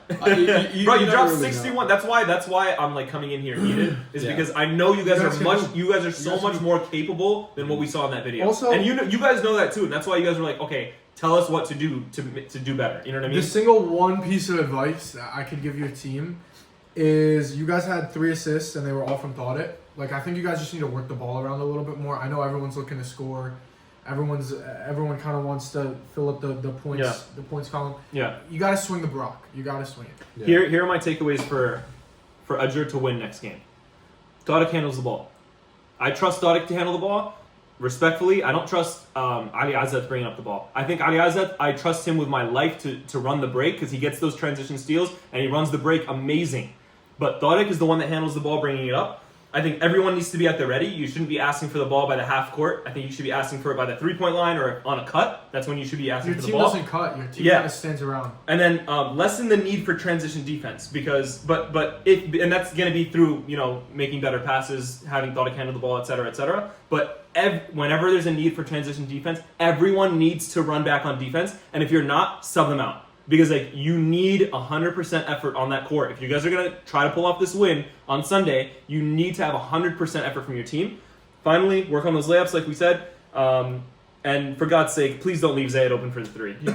You Bro, you dropped really 61. Know. That's why I'm like coming in here heated. Is because I know you guys are so much more capable than what we saw in that video. Also, and you guys know that too, and that's why you guys were like, okay, tell us what to do to do better. You know what I mean? The single one piece of advice that I could give your team is you guys had 3 assists and they were all from Tarek. Like I think you guys just need to work the ball around a little bit more. I know everyone's looking to score. Everyone kind of wants to fill up the points column. Yeah. You got to swing the Brock. You got to swing it. Yeah. Here are my takeaways for Ajjur to win next game. Tarek handles the ball. I trust Tarek to handle the ball. Respectfully, I don't trust Ali Azat bringing up the ball. I think Ali Azat, I trust him with my life to run the break because he gets those transition steals and he runs the break amazing. But Tarek is the one that handles the ball bringing it up. I think everyone needs to be at the ready. You shouldn't be asking for the ball by the half court. I think you should be asking for it by the 3-point line or on a cut. That's when you should be asking for the ball. Your team doesn't cut. Your team kind of stands around. And then lessen the need for transition defense because, but that's going to be through making better passes, having Tarek handle the ball, etc., etc. But whenever there's a need for transition defense, everyone needs to run back on defense. And if you're not, sub them out. Because you need 100% effort on that court. If you guys are going to try to pull off this win on Sunday, you need to have 100% effort from your team. Finally, work on those layups like we said. And for God's sake, please don't leave Zayed open for the 3. Yeah.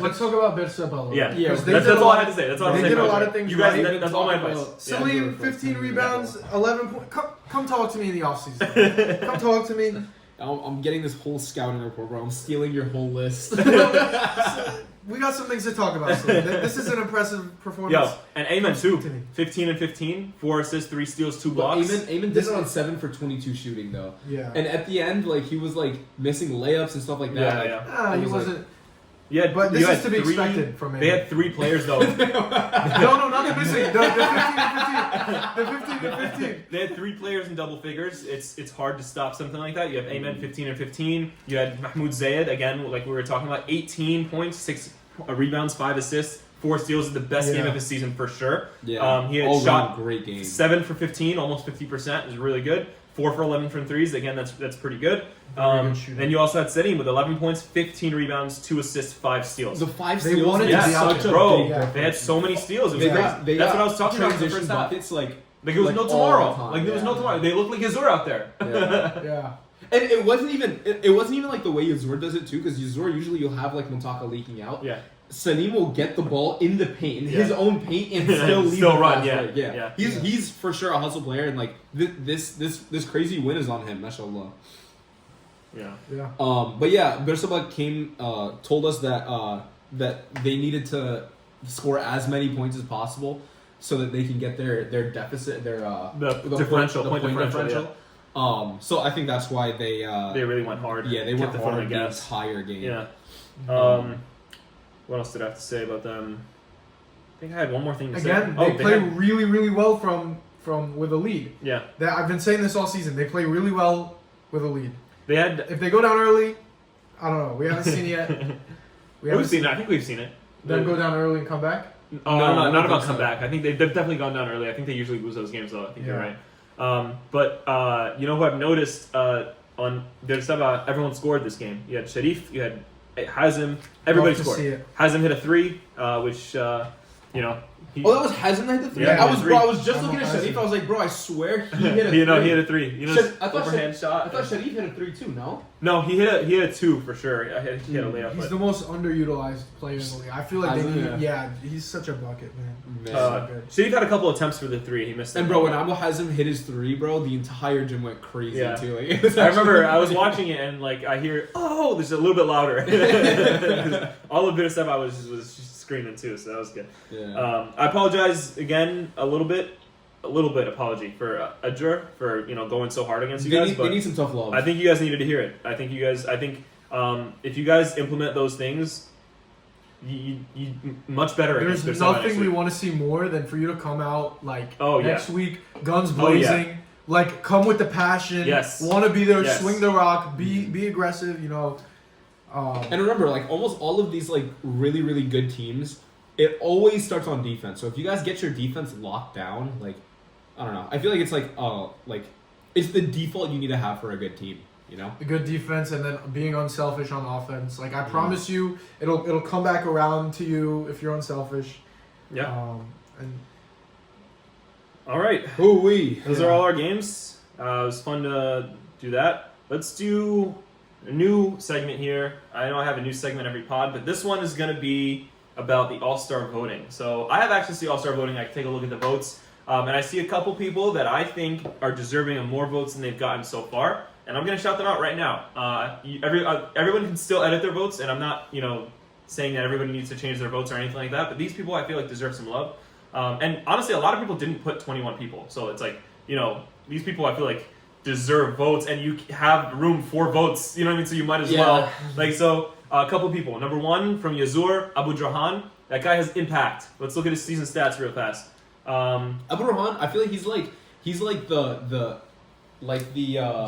let's talk about Bir Seb'a. Yeah. That's all I had to say. That's all they did a lot of things. You guys, right. that's all my advice. Salim, 15 rebounds, 11 points. Come talk to me in the offseason. Come talk to me. I'm getting this whole scouting report, bro. I'm stealing your whole list. We got some things to talk about. So this is an impressive performance. Yo, and Amen too. 15 and 15, 4 assists, 3 steals, 2 blocks. Amen did it on 7 for 22 shooting though. Yeah. And at the end, like he was like missing layups and stuff like that. Yeah. He wasn't. Yeah, but this is to be expected from him. They had 3 players though. no, not the missing. The 15 to 15. They had 3 players in double figures. It's hard to stop something like that. You have Amen 15 and 15. You had Mahmoud Zayed again, like we were talking about, 18 points, 6 rebounds, 5 assists, 4 steals. Is the best game of his season for sure. Yeah, he had shot great game. 7 for 15, almost 50%. Is really good. 4 for 11 from threes. Again, that's pretty good. Then you also had Selim with 11 points, 15 rebounds, 2 assists, 5 steals. The 5 steals. They wanted to be out there. Bro, they had so many steals. It was crazy. That's what I was talking about in the first half. It's like there was no tomorrow. Like there was no tomorrow. They look like Yazur out there. Yeah. And it wasn't even like the way Yazur does it too, because Yazur usually you'll have like Montaka leaking out. Yeah. Salim will get the ball in the paint, in his own paint, and still run. Yeah. He's for sure a hustle player, and like this crazy win is on him, mashallah. Yeah. But yeah, Bir Seb'a told us that they needed to score as many points as possible so that they can get their deficit, the point differential. So I think that's why they really went hard. Yeah, they went hard the entire game. Yeah. What else did I have to say about them? I think I had one more thing to say. Again, they play really, really well from with a lead. Yeah. I've been saying this all season. They play really well with a lead. If they go down early, I don't know. We haven't seen it yet. We've seen it. I think we've seen it. Them go down early and come back? No, not about come back. I think they've definitely gone down early. I think they usually lose those games though. I think you're right. But you know who I've noticed on Bir Seb'a, everyone scored this game. You had Sharif, you had Hazem, everybody scored. Hazem hit a 3, which that was Hazem that hit the 3? Yeah, I was just looking at Sharif. I was like, bro, I swear he hit a 3. He hit a 3. Overhand shot. I thought Sharif hit a 3 too. No, he hit a 2 for sure. He hit a layup. He's the most underutilized player in the league. I feel like he's such a bucket, man. Sharif had a couple attempts for the 3. He missed it. And bro, when Abu Hazem hit his 3, bro, the entire gym went crazy too. I remember I was watching it and like I hear, there's a little bit louder. All of Bir Seb'a was screaming too, so that was good. Yeah. I apologize again a little bit apology for Ajjur for going so hard against you guys. They need some tough love. I think you guys needed to hear it. I think if you guys implement those things, you much better. There's against their nothing we want to see more than for you to come out Oh, next week, guns blazing. Like, come with the passion. Yes. Want to be there, Yes. swing the rock, be aggressive, And remember, like, almost all of these, like, really, really good teams, it always starts on defense. So if you guys get your defense locked down, like, I don't know. I feel like it's it's the default you need to have for a good team, A good defense and then being unselfish on offense. Like, I promise you, it'll come back around to you if you're unselfish. Yeah. And all right. Those are all our games. It was fun to do that. Let's do a new segment here. I know I have a new segment every pod, but this one is going to be about the All-Star voting. So I have access to the All-Star voting. I can take a look at the votes. And I see a couple people that I think are deserving of more votes than they've gotten so far. And I'm going to shout them out right now. Everyone can still edit their votes, and I'm not, saying that everybody needs to change their votes or anything like that. But these people I feel like deserve some love. And honestly, a lot of people didn't put 21 people. So it's like, these people I feel like deserve votes, and you have room for votes, you know what I mean? So you might as well. A couple people. Number 1 from Yazur, Abu Drahan. That guy has impact. Let's look at his season stats real fast. Abu Rahman, I feel like he's like the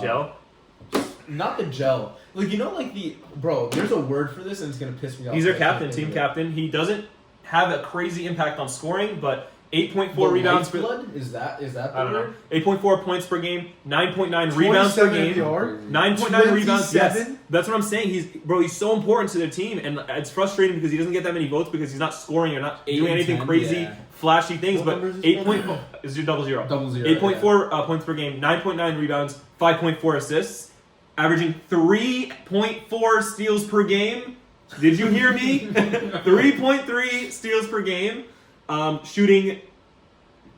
gel? Not the gel. Like, there's a word for this and it's gonna piss me off. He's our captain, team captain. He doesn't have a crazy impact on scoring, but 8.4 rebounds per blood? Is that the I don't know. word? 8.4 points per game, 9.9 rebounds per game, 9.9 rebounds. Yes, that's what I'm saying. He's so important to their team, and it's frustrating because he doesn't get that many votes because he's not scoring or not doing anything 10, crazy, flashy things. What But 8.4 is your 0-0. 8.4 points per game, 9.9 rebounds, 5.4 assists, averaging 3.4 steals per game. Did you hear me? 3.3 steals per game. Shooting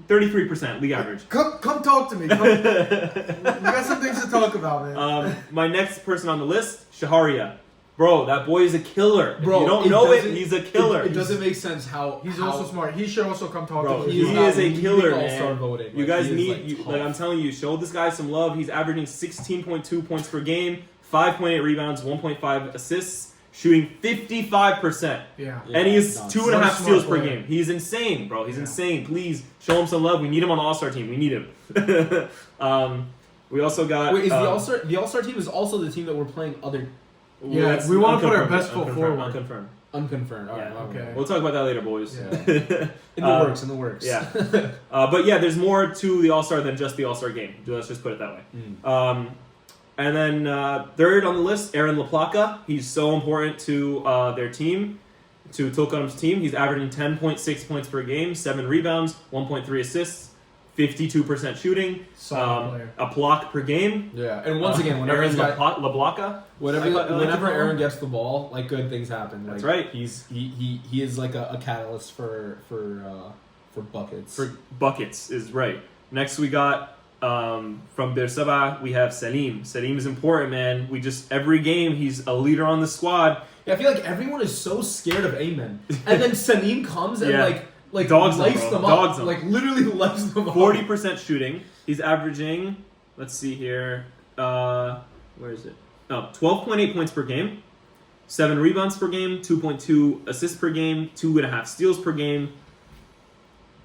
33% league average. Come talk to me. We got some things to talk about, man. My next person on the list, Shaharia. Bro, that boy is a killer. Bro, if you don't know it, he's a killer. It doesn't make sense how he's also smart. He should also come talk to me. He is a killer, All-Star man. voting. You guys need, I'm telling you, show this guy some love. He's averaging 16.2 points per game, 5.8 rebounds, 1.5 assists. Shooting 55%. Yeah. And he's 2.5 steals per player. game. He's insane, bro. He's insane. Please show him some love. We need him on the All-Star team. We need him. We also got... Wait, is the All-Star team is also the team that we're playing other... Yeah, we want to put our best foot forward. Unconfirmed. All right, Yeah. Okay. We'll talk about that later, boys. Yeah. In the works. Yeah. But yeah, there's more to the All-Star than just the All-Star game. Let's just put it that way. And then third on the list, Aaron LaPlaca. He's so important to their team, to Tulkarem's team. He's averaging 10.6 points per game, 7 rebounds, 1.3 assists, 52% shooting, a block per game. Yeah, and once again, whenever Aaron LaPlaca, whenever Aaron gets the ball, like, good things happen. That's like, right. He is like a catalyst for buckets. For buckets is right. Next we got from Bir Seb'a, we have Salim. Salim is important, man. Every game he's a leader on the squad. Yeah, I feel like everyone is so scared of Amen, and then Salim comes and like dogs lights them, them up, like literally lights them up. 40% shooting. He's averaging. Let's see here. Where is it? 12.8 points per game, 7 rebounds per game, 2.2 assists per game, 2.5 steals per game.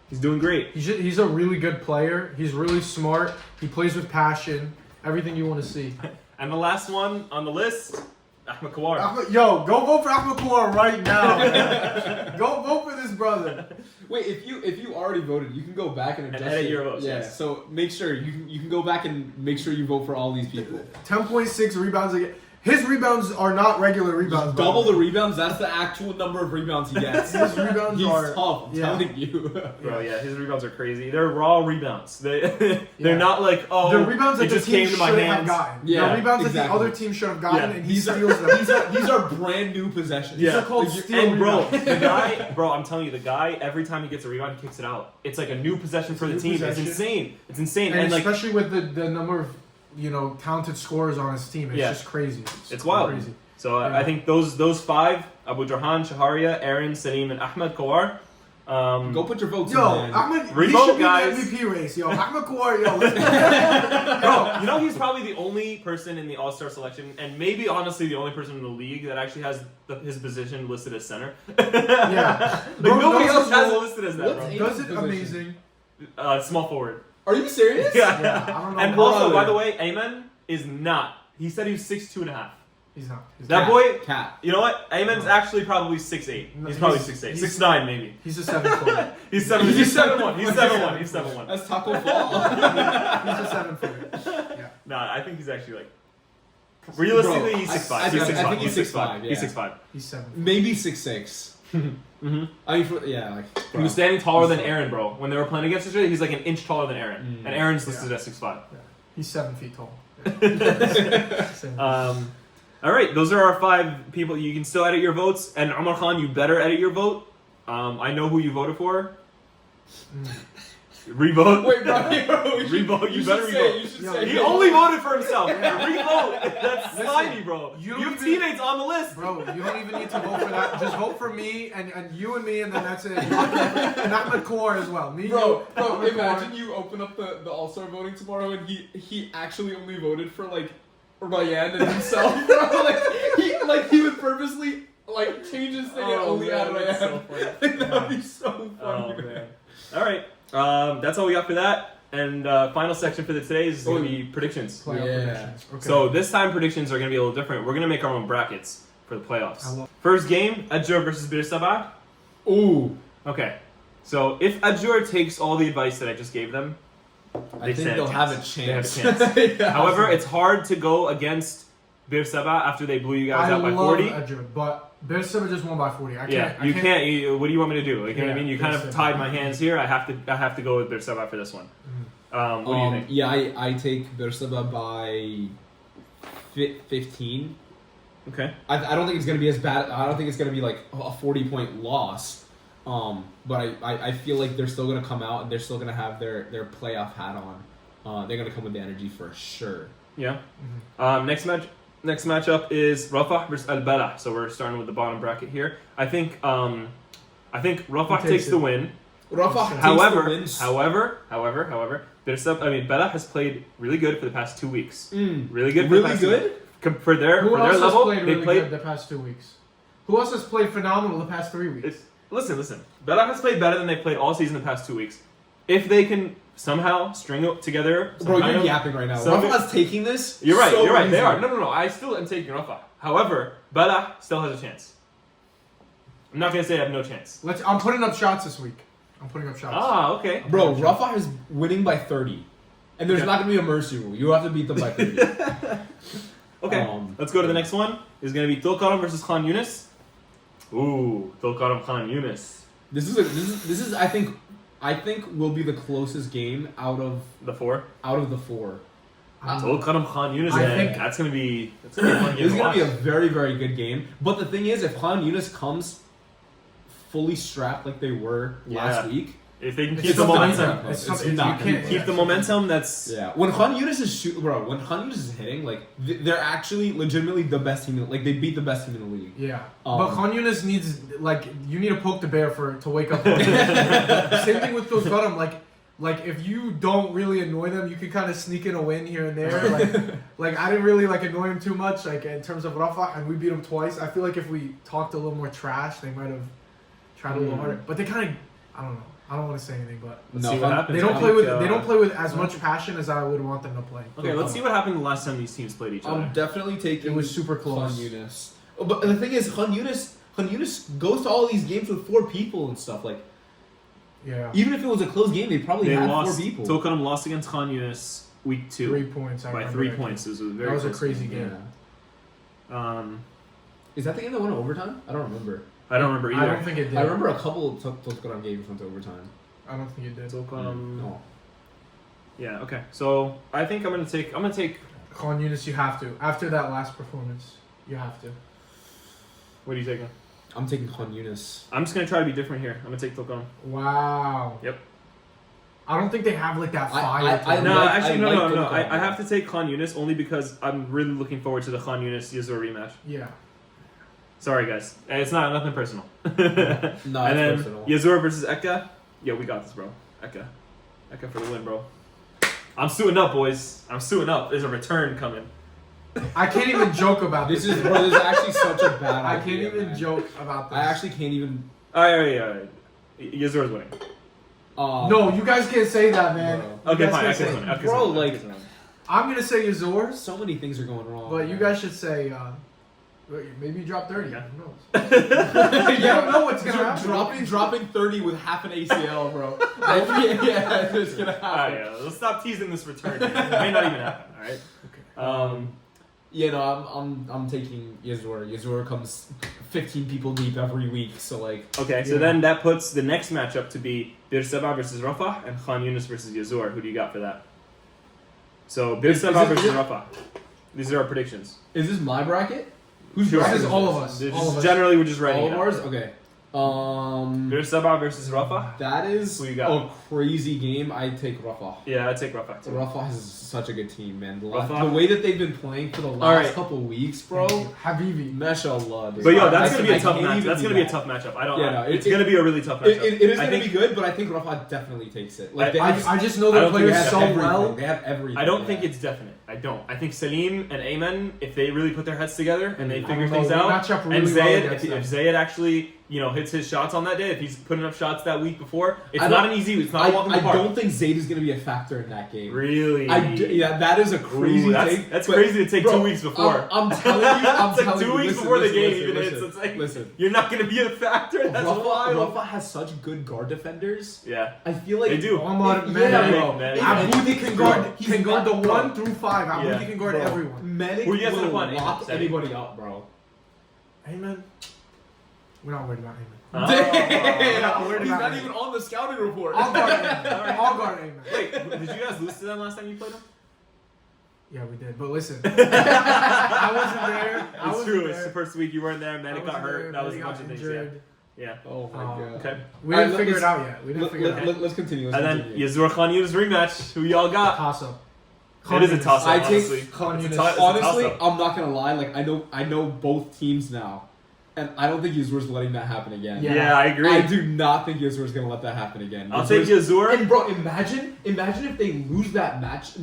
He's doing great. He's a really good player. He's really smart. He plays with passion. Everything you want to see. And the last one on the list, Ahmed Kawar. Yo, go vote for Ahmed Kawar right now. Go vote for this brother. Wait, if you already voted, you can go back and adjust edit your votes. Yeah, yes. so make sure you can go back and make sure you vote for all these people. 10.6 rebounds a game. His rebounds are not regular rebounds. Double the rebounds. That's the actual number of rebounds he gets. His rebounds are tough. I'm telling you, bro. Yeah, his rebounds are crazy. They're raw rebounds. They're not like the rebounds that it just the team came to my should hands. have gotten. Yeah, the rebounds exactly. that the other team should have gotten, and he these steals them. These are brand new possessions. These are called steal And bro, rebounds. the guy, bro, I'm telling you, the guy every time he gets a rebound, he kicks it out. It's like a new possession for the team. possession. It's insane. It's insane. And like, especially with the number of talented scorers on his team, it's just crazy. It's wild. Crazy. So I think those 5, Abu Jarhan, Shaharia, Aaron, Salim, and Ahmed Kawar. Go put your votes in, Yo, man. Ahmed, he Revote, should be guys. in the MVP race. Yo, Ahmed Kawar, yo, let's Bro, you know he's probably the only person in the All-Star selection, and maybe honestly the only person in the league that actually has his position listed as center. Yeah. Like Bro, nobody does else it- has it listed as that, what's bro. Aiman's Does it position? amazing. Small forward. Are you serious? Yeah. Yeah, I don't know. And bro. also, by the way, Ayman is not. He said he was 6'2.5". He's not. He's That not. boy, Cat. you know what? Ayman's actually probably 6'8". No, He's probably he's- 6'8". he's- 6'9" maybe. He's a 7-footer. He's 7'1". He's 7'1". He's 7'1". That's Taco Fall. He's a 7-footer. Yeah. Nah, I think he's actually like. Realistically, Bro, he's 6'5". I He's think 6'5". he's He's 6'5", 6'5". He's yeah. 6'5". He's 7. Maybe 6'6". Mm-hmm. I mean, yeah, like He was standing taller than He's- Aaron, bro. When they were playing against each other, he's like an inch taller than Aaron, and Aaron's listed as 6'5". He's 7 feet tall. All right, those are our 5 people. You can still edit your votes, and Omar Khan, you better edit your vote. I know who you voted for. Revote. Wait, bro. Revote. You better revote. You should Yo, say. He only voted for himself. Revote. That's slimy, bro. you You don't have even- teammates on the list. Bro, you don't even need to vote for that. Just vote for me and you and me, and then that's it. And Ahmed Kawar as well. Me, Bro, you, Ahmed imagine Kawar. you open up the All-Star voting tomorrow and he actually only voted for like Ryan and himself, bro. Like he would purposely like change his thing and only add Ryan. that's so funny. That would be so funny. Oh man. All right. That's all we got for that. And final section for today is going to be predictions. Playoff Yeah. predictions. Okay. So this time predictions are going to be a little different. We're going to make our own brackets for the playoffs. I love- First game, Ajjur versus Bir Seb'a. Ooh, Okay. So if Ajjur takes all the advice that I just gave them, I think stand they'll have a They have a chance. chance. Yeah. However, it's hard to go against Bir Seb'a after they blew you guys I out by love 40. Ajjur, but Bir Seb'a just won by 40. I can't. Yeah, I you can't. can't. What do you want me to do? Like, you know what I Yeah, mean? You Bir kind of Seb'a. tied my hands here. I have to go with Bir Seb'a for this one. What do you think? Yeah, I take Bir Seb'a by 15. Okay. I don't think it's gonna be as bad. I don't think it's gonna be like a 40-point loss. But I feel like they're still gonna come out and they're still gonna have their playoff hat on. They're gonna come with the energy for sure. Yeah. Next matchup is Rafah versus Al-Balah. So we're starting with the bottom bracket here. I think Rafah Who takes takes the it? win. Rafa takes However, the wins. Balah has played really good for the past 2 weeks. Really good. Really good? For their Who for else their level, has played they really played. good the past 2 weeks? Who else has played phenomenal the past 3 weeks? Listen. Balah has played better than they played all season the past 2 weeks. If they can somehow string it together, some Bro, kind you're of- yapping right now. some- Rafa's taking this. You're right. so You're right. They easy. are. No. I still am taking Rafah. However, Balah still has a chance. I'm not gonna say I have no chance. I'm putting up shots this week. I'm putting up shots. Ah, okay. Bro, Rafa is winning by 30. And there's Okay. not going to be a mercy rule. You have to beat them by 30. Okay, let's go to the next one. It's gonna be Tulkarem versus Khan Yunis. Ooh, Tulkarem Khan Yunis. This is I think will be the closest game out of The 4. the 4. Tulkarem Khan Yunis. I Man, think- that's gonna be a fun game This is to going to be a watch. very, very good game. But the thing is, if Khan Yunis comes fully strapped like they were last Yeah. week, If they can It's keep the something momentum, different. It's something- not you gonna can't- be keep the momentum. That's yeah. When Khan Yunis is when Khan Yunis is hitting, like they're actually legitimately the best team. Like they beat the best team in the league. Yeah, but Khan Yunis needs you need to poke the bear to wake up. Same thing with Tulkarem. Like if you don't really annoy them, you can kind of sneak in a win here and there. Like I didn't really annoy him too much. Like in terms of Rafah, and we beat him twice. I feel like if we talked a little more trash, they might have tried a little harder. But they kind of, I don't know. I don't want to say anything, but let's see what happens. they don't I play think, with they don't play with as much passion as I would want them to play. Okay, let's see what happened the last time these teams played each other. I'm definitely taking It was super close. Khan Yunis. Oh, but the thing is, Khan Yunis goes to all these games with 4 people and stuff. Like Yeah, even if it was a close game, they probably They had lost. 4 people. Tulkarem lost against Khan Yunis week 2 3 points. I by remember 3 that points. game. It was a very That was a close crazy game. game. Is that the game that went to overtime? I don't remember. I don't remember either. I don't think it did. I remember a couple of Tulkarem games went to overtime. I don't think it did. Tulkarem. No. Yeah. Okay. So I think I'm gonna take. Khan Yunis, you have to. After that last performance, you have to. What are you taking? I'm taking Khan Yunis. I'm just gonna try to be different here. I'm gonna take Tulkarem. Wow. Yep. I don't think they have that I- fire. I- No, like- actually, I no. like Tulkarem. I have to take Khan Yunis only because I'm really looking forward to the Khan Yunis Yazur rematch. Yeah. Sorry, guys. It's nothing personal. No, And it's then personal. Yazur versus Akka. Yeah, we got this, bro. Akka for the win, bro. I'm suiting up, boys. I'm suiting up. There's a return coming. I can't even joke about This this. is bro. This is actually such a bad I idea. can't even man. joke about this. I actually can't even. All right. Yazur's winning. No, you guys can't say that, man. Bro. Okay, You guys fine. can't Akka's say- winning. Akka's Bro, winning. like- Akka's winning. I'm gonna say Yazur, So many things are going wrong. but you man. guys should say maybe drop 30. Yeah. Who knows? You don't know what's gonna happen. Dropping 30 with half an ACL, bro. yeah, it's gonna happen. All right, yeah. Let's stop teasing this return. It may not even happen. All right. Yeah, no, I'm taking Yazur. Yazur comes 15 people deep every week, so like. Okay, so then that puts the next matchup to be Bir Seb'a versus Rafah and Khan Yunis versus Yazur. Who do you got for that? So Bir Seb'a versus Rafah. These are our predictions. Is this my bracket? Who's Sure. This is all of us. Just All of us. generally, we're just writing All it of out. ours? Okay. Bir Seb'a versus Rafah. That is Who you got? a crazy game. I take Rafah. Yeah, I'd take Rafah too. Rafah is such a good team, man. Rafah. The way that they've been playing for the last Alright. couple weeks, bro. Habibi. Mashallah, dude. But yo, that's I gonna be a can't tough even match. That's do gonna be a that. tough matchup. I don't. Yeah, no, it's it- gonna be a really tough matchup. It is I going to think- be good, but I think Rafah definitely takes it. Like they I have, just know I their don't think they players have so everything. well. They have everything. I don't think yeah. it's definite. I don't. I think Salim and Ayman, if they really put their heads together and they I figure don't things know, we out, match up and really well Zayed, against if them. Zayed actually, hits his shots on that day, if he's putting up shots that week before, it's I not don't- an easy. It's not a walk in the I park. don't think Zayd is going to be a factor in that game. Really. Yeah, that is a crazy Ooh, that's take. that's but- crazy to take bro, 2 weeks before. I'm telling you, I'm It's like telling 2 you, weeks listen, before the listen, game listen, even listen, hits. It's like listen. you're not going to be a factor. That's wild. Rafa has such good guard defenders. Yeah. I feel like They do. Omar, Yeah, Mehdi. bro. Mehdi. Abudi can guard. He's Can guard the not- bro. 1 through 5. Abudi Yeah. can guard Bro. everyone. Medic Who do you guys will have on lock Ayman? anybody up, bro. Ayman. We're not worried about him. Oh. worried He's about not him. even on the scouting report. I'll guard him. I'll guard him. Wait, did you guys lose to them last time you played them? Yeah, we did. But listen, I wasn't there. I It's wasn't true. there. It's the first week you weren't there. I Medic got wasn't hurt. there, That was a Mehdi bunch got of things. injured. Yeah. Oh my god. Okay. We All didn't right, figure let's- it out yet. We didn't figure it out. Let's continue. And then Yazur Khan Yunis rematch. Who y'all got? Toss up. It is a toss up. I take Honestly, Khan It's a Yunis. to- it's a Honestly, toss-up. I'm not gonna lie. Like I know both teams now, and I don't think Yazur's letting that happen again. Yeah. Yeah, I agree. I do not think Yazur's gonna let that happen again. I'll take Yazur. And bro, imagine if they lose that match.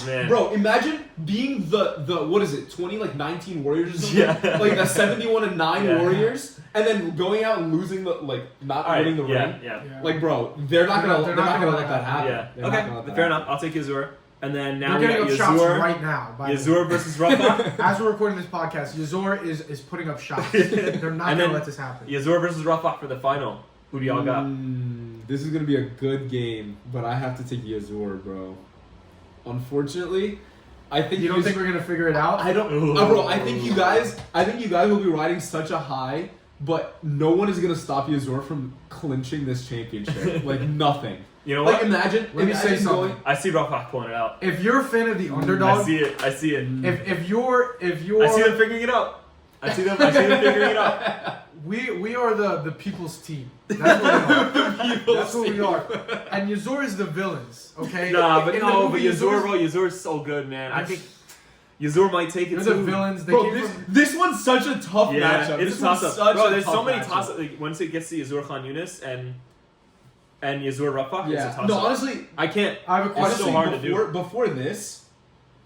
man. Bro, imagine being the what is it, 19 Warriors or something? Yeah. Like the 71-9 Yeah. Warriors, and then going out and losing not All right. winning the Yeah. ring. Yeah. Like bro, they're not gonna They're let not gonna that happen. Yeah. They're not gonna let Okay. that Fair happen. enough. I'll take Yazur. And then now We're we getting got up shots Yazur. right now. By the way. Yazur versus Rafah. As we're recording this podcast, Yazur is putting up shots. They're not And going then to let this happen. Yazur versus Rafah for the final. Who do y'all got? This is gonna be a good game, but I have to take Yazur, bro. Unfortunately, I think You don't think we're going to figure it out? I don't, Ooh. bro. I think you guys will be riding such a high, but no one is gonna stop Yazur from clinching this championship. Like nothing. You know Like what? imagine. Let me say imagine something. going- I see Rafah pulling it out. If you're a fan of the I underdog, see it. I see it. if you're I see them figuring it out. I see them figuring it out. we are the people's team. That's what we are. That's what we are. And Yazur is the villains. Okay. Nah, but In the no, but movie, Yazur, bro, Yazur's so good, man. I think Yazur might take it They're too. the villains. They Bro, came this, from. this one's such a tough Yeah, matchup. it's This a one's toss such up. Bro, a there's so tough many matchup. toss ups. Like, once it gets to Yazur Khan Yunis and Yazur Rafah, it's a Yeah. toss No, up. honestly, I can't. I have a It's question. so hard to do. Before this,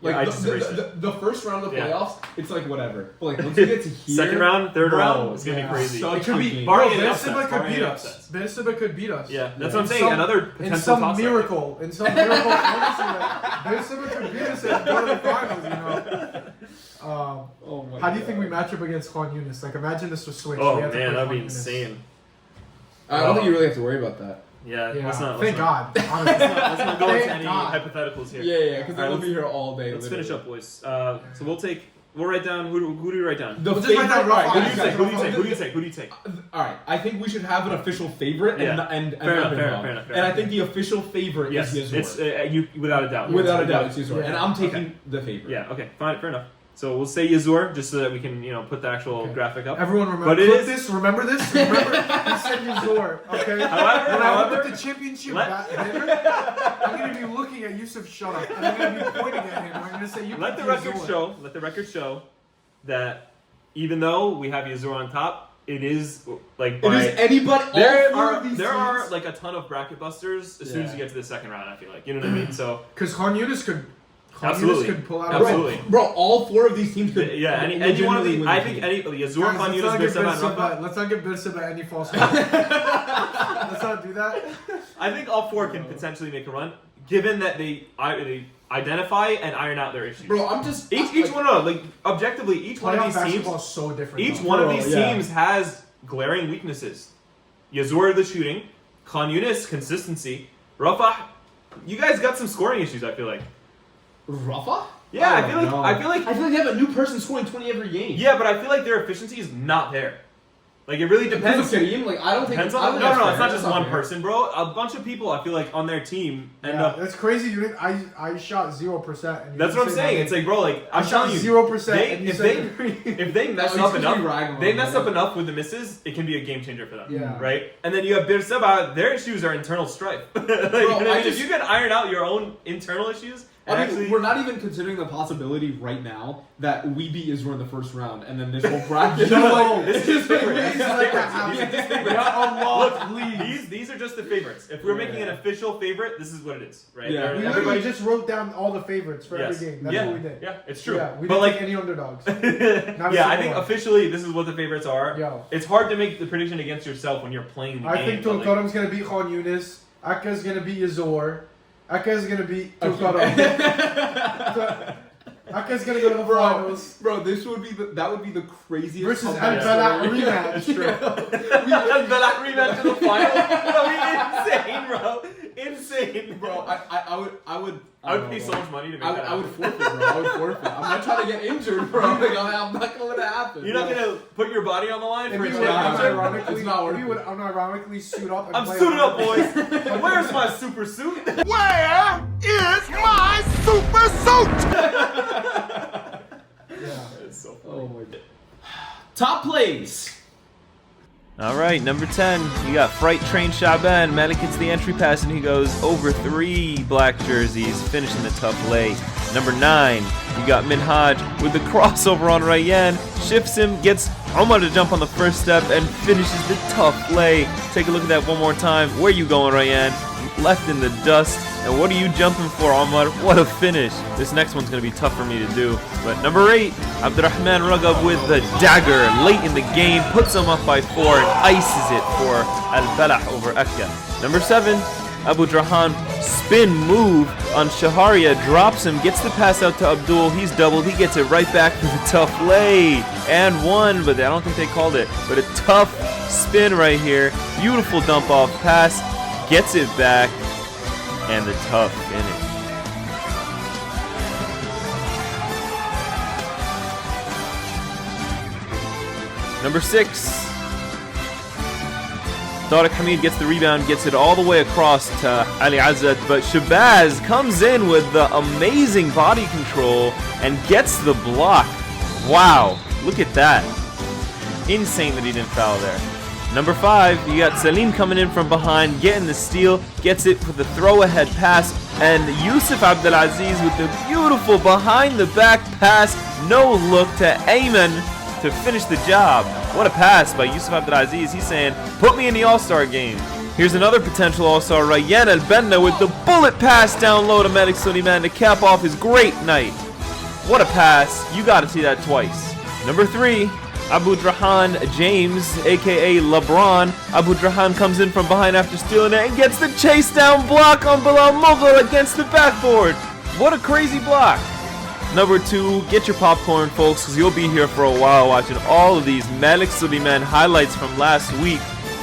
Yeah, I like just erased the first round of the Yeah. playoffs, it's like whatever. But like once you get to here, Second round, third bro, round, it's gonna yeah. be crazy. Such It could a be. game. Barring Bro, any Bir upsets, Seb'a could barring beat any us. upsets. Bir Seb'a could beat us. Yeah, that's In what I'm saying. some- Another In potential some toss-up. miracle, Bir Seb'a could beat us and go to the finals. You know. Oh my How do you think God. we match up against Khan Yunis? Like, imagine this was switched. Oh We have to man, play that'd be Khan Yunis. insane. I don't think you really have to worry about that. Yeah, Yeah. let's not. Thank let's not, God. Honestly. Let's not go into Thank any God. hypotheticals here. Yeah, because Alright, we'll be here all day. Let's literally. finish up, boys. So we'll write down who do we write down? The We'll just write down favorite. Rafah. Who do Alright, you guys, take? Who do you guys, take? Who do you take? Who do you take? All right, I think we should have an official favorite Yeah. and Fair enough, underdog. fair enough. And I think the official favorite Yes, is Yazur. it's you without a doubt. Without a doubt, it's Yazur. Yeah. And I'm taking the favorite. Yeah. Okay. Fine. Fair enough. So we'll say Yazur just so that we can put the actual Okay. graphic up. Everyone remember But it clip is- this. Remember this. Remember he said Yazur. Okay. However- when I however, look at the championship let- banner, I'm gonna be looking at Yusuf shut up, and I'm gonna be pointing at him. And I'm gonna say you. Let the picked record Yazur. show. Let the record show that even though we have Yazur on top, it is like It is anybody. there all four of these there are teams- like a ton of bracket busters as soon as you get to the second round. I feel like, you know what I mean. So Because Yunis could pull out. Absolutely. Bro, all four of these teams could. yeah, any one of legitimately these. win I the think game. any Yazur, Guys, Khan let's Yunis, not Bir give Seb'a, and Rafah. let's not give Bir Seb'a any false hope. Let's not do that. I think all four can potentially make a run, given that they identify and iron out their issues. Bro, I'm just Each one of like objectively, each one of Playoff these basketball teams, is so different. each though. one of Bro, these yeah. teams has glaring weaknesses. Yazur, the shooting. Khan Yunis, consistency. Rafah, you guys got some scoring issues. I feel like. Rafah. Yeah, I don't feel like know. I feel like they have a new person scoring 20 every game. yeah, but I feel like their efficiency is not there. Like, it really depends. Like, I don't think. Depends I on don't no, think no, that's it's fair. not just That's one fair. person, bro. A bunch of people, I feel like, on their team end Yeah, up. that's crazy. I shot 0%. That's what I'm saying. It's like, bro, like I I'm shot telling you, 0%. they, and you if said if they mess At up least enough, we rag on they them, mess yeah. up enough with the misses, it can be a game changer for them. Yeah. Right. And then you have Bir Seb'a, their issues are internal strife. Like, you know what I mean? If you can iron out your own internal issues, and I mean, actually, we're not even considering the possibility right now that we beat Israel in the first round, and then this whole bracket. No, this is It's different. like These are that. favorites. Look, these are just the favorites. If we're making an official favorite, this is what it is, right? Yeah. We Everybody literally just wrote down all the favorites for every game. That's what we did. Yeah, it's true. Yeah, we but didn't like take any underdogs. yeah, a I single think one. officially this is what the favorites are. Yo. It's hard to make the prediction against yourself when you're playing the I game. think but, like, Tulkarem's gonna beat Khan Yunis. Akka's gonna beat Yazur. Akka's gonna beat Tulkarem. Akka's gonna go to the finals. Bro, this would be that would be the craziest. Versus comeback Al-Balah story. rematch. It's true. Al-Balah rematch to the final. Insane, bro. Insane, Bro, I would pay so much money to make I, that I would happen. forfeit, bro. I would forfeit. I'm not trying to get injured, bro. Like, I'm not gonna let it happen. You're not gonna put your body on the line If for he a would championship? It's not worth unironically suit up and I'm play suited on- up, boys. Where's my super suit? Where is my super suit? It's so funny. Oh my god. Top plays. All right, number 10, you got Fright Train Shaban. Malik gets the entry pass and he goes over 3 black jerseys, finishing the tough lay. Number 9, you got Minhaj with the crossover on Rayyan, shifts him, gets Omar to jump on the first step and finishes the tough lay. Take a look at that one more time. Where you going, Rayyan? Left in the dust. And what are you jumping for, Omar? What a finish. This next one's going to be tough for me to do. But number 8, Abdurrahman Ragab with the dagger late in the game, puts him up by 4 and ices it for Al-Balah over Akka. Number 7, Abu Drahan spin move on Shaharia, drops him, gets the pass out to Abdul. He's doubled. He gets it right back for the tough lay. And 1, but I don't think they called it. But a tough spin right here. Beautiful dump off pass. Gets it back. And the tough finish. Number 6. Tariq Hamid gets the rebound, gets it all the way across to Ali Azzat, but Shabazz comes in with the amazing body control and gets the block. Wow, look at that. Insane that he didn't foul there. Number 5, you got Salim coming in from behind, getting the steal, gets it for the throw-ahead pass, and Yusuf Abdelaziz with the beautiful behind-the-back pass, no look to Ayman to finish the job. What a pass by Yusuf Abdelaziz. He's saying, put me in the All-Star game. Here's another potential All-Star, Rayyan Al-Benna with the bullet pass down low to Malik Suleiman to cap off his great night. What a pass. You got to see that twice. Number 3, Abu Drahan James, aka LeBron. Abu Drahan comes in from behind after stealing it and gets the chase down block on Bilal Mughal against the backboard. What a crazy block. Number 2, get your popcorn, folks, because you'll be here for a while watching all of these Malik Suleiman highlights from last week.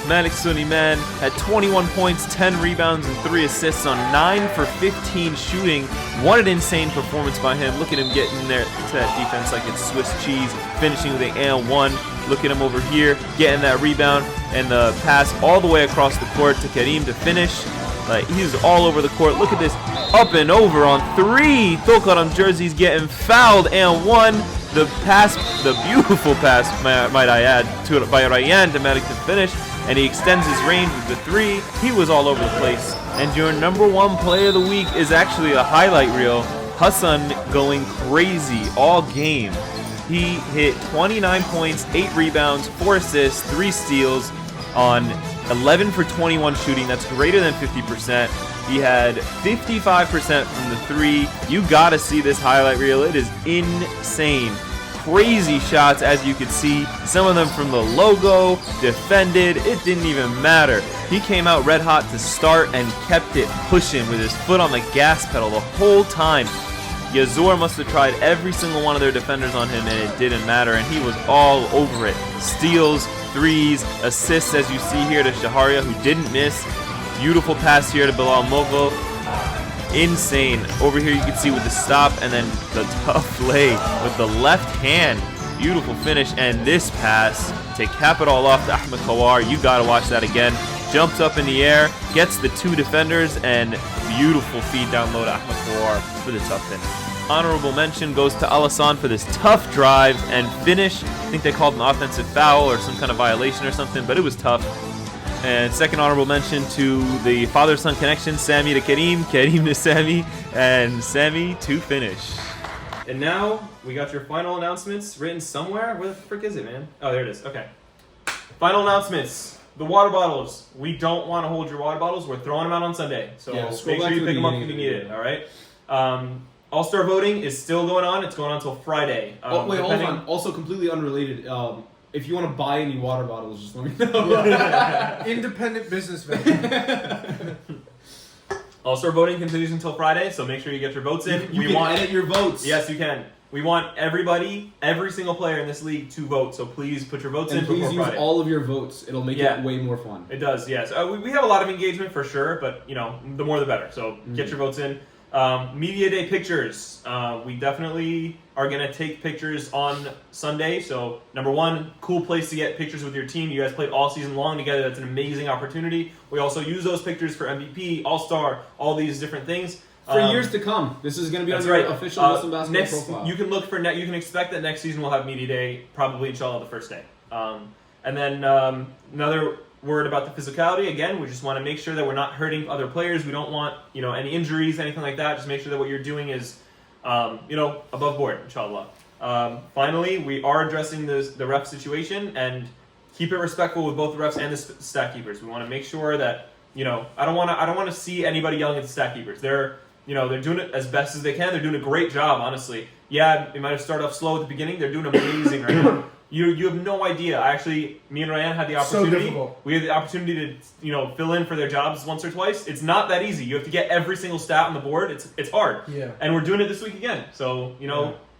Malik Suleiman had 21 points, 10 rebounds, and 3 assists on 9 for 15 shooting. What an insane performance by him. Look at him getting there to that defense like it's Swiss cheese, finishing with an and 1. Look at him over here, getting that rebound and the pass all the way across the court to Kareem to finish. Like, he's all over the court. Look at this, up and over on 3. Tulkarem jerseys getting fouled and 1. The pass, the beautiful pass, might I add, by Rayyan to Malik to finish. And he extends his range with the 3. He was all over the place. And your number 1 play of the week is actually a highlight reel. Hassan going crazy all game. He hit 29 points, 8 rebounds, 4 assists, 3 steals on 11 for 21 shooting. That's greater than 50%. He had 55% from the 3. You gotta see this highlight reel. It is insane. Crazy shots, as you can see. Some of them from the logo, defended. It didn't even matter. He came out red hot to start and kept it pushing with his foot on the gas pedal the whole time. Yazur must have tried every single one of their defenders on him, and it didn't matter, and he was all over it. Steals, threes, assists, as you see here to Shaharia, who didn't miss. Beautiful pass here to Bilal Mogo. Insane. Over here you can see with the stop and then the tough lay with the left hand. Beautiful finish, and this pass to cap it all off to Ahmed Kawar. You gotta watch that again. Jumps up in the air, gets the 2 defenders, and beautiful feed down low to Ahmed Kawar for the tough finish. Honorable mention goes to Alassane for this tough drive and finish. I think they called an offensive foul or some kind of violation or something, but it was tough. And second honorable mention to the father-son connection, Sammy to Kareem, Kareem to Sammy, and Sammy to finish. And now we got your final announcements written somewhere. Where the frick is it, man? Oh, there it is. Okay. Final announcements. The water bottles. We don't want to hold your water bottles. We're throwing them out on Sunday. So Yeah, make scroll sure back you to pick the them up if beginning you of need the it. All right. All-Star voting is still going on. It's going on until Friday. Wait, hold depending- on. Also, completely unrelated. If you want to buy any water bottles, just let me know. Independent business venture. All-Star voting continues until Friday, so make sure you get your votes in. You can edit your votes. Yes, you can. We want everybody, every single player in this league to vote, so please put your votes And in please before use Friday. all of your votes. It'll make Yeah. it way more fun. It does, yes. We have a lot of engagement for sure, but you know, the more the better. So get your votes in. Media Day pictures. We definitely are gonna take pictures on Sunday. So number one, cool place to get pictures with your team. You guys played all season long together. That's an amazing opportunity. We also use those pictures for MVP, All-Star, all these different things. For years to come. This is going to be on That's your right. official Muslim basketball next, profile. You can look for you can expect that next season we'll have Media Day, probably inshallah the first day. And then another word about the physicality. Again, we just want to make sure that we're not hurting other players. We don't want any injuries, anything like that. Just make sure that what you're doing is above board, inshallah. Finally, we are addressing the ref situation and keep it respectful with both the refs and the stat keepers. We want to make sure that I don't want to see anybody yelling at the stat keepers. They're doing it as best as they can. They're doing a great job, honestly. Yeah, it might have started off slow at the beginning. They're doing amazing right now. You have no idea. Me and Ryan had the opportunity. So difficult. We had the opportunity to fill in for their jobs once or twice. It's not that easy. You have to get every single stat on the board. It's hard. Yeah. And we're doing it this week again. So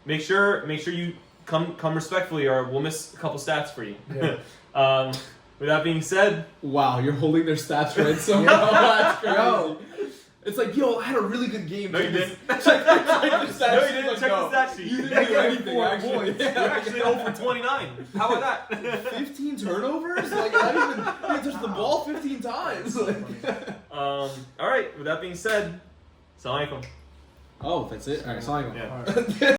make sure you come respectfully, or we'll miss a couple stats for you. Yeah. With that being said, wow, you're holding their stats right somehow. That's crazy. It's like, yo, I had a really good game. No, you didn't. Check the stats No, you didn't. sheet. Check the stat sheet. You didn't do anything, actually. You're actually 0 for 29. How about that? 15 turnovers? Like, not even, you touched the ball 15 times. All right. With that being said, Assalamu alaikum. Oh, that's it? All right, Yeah.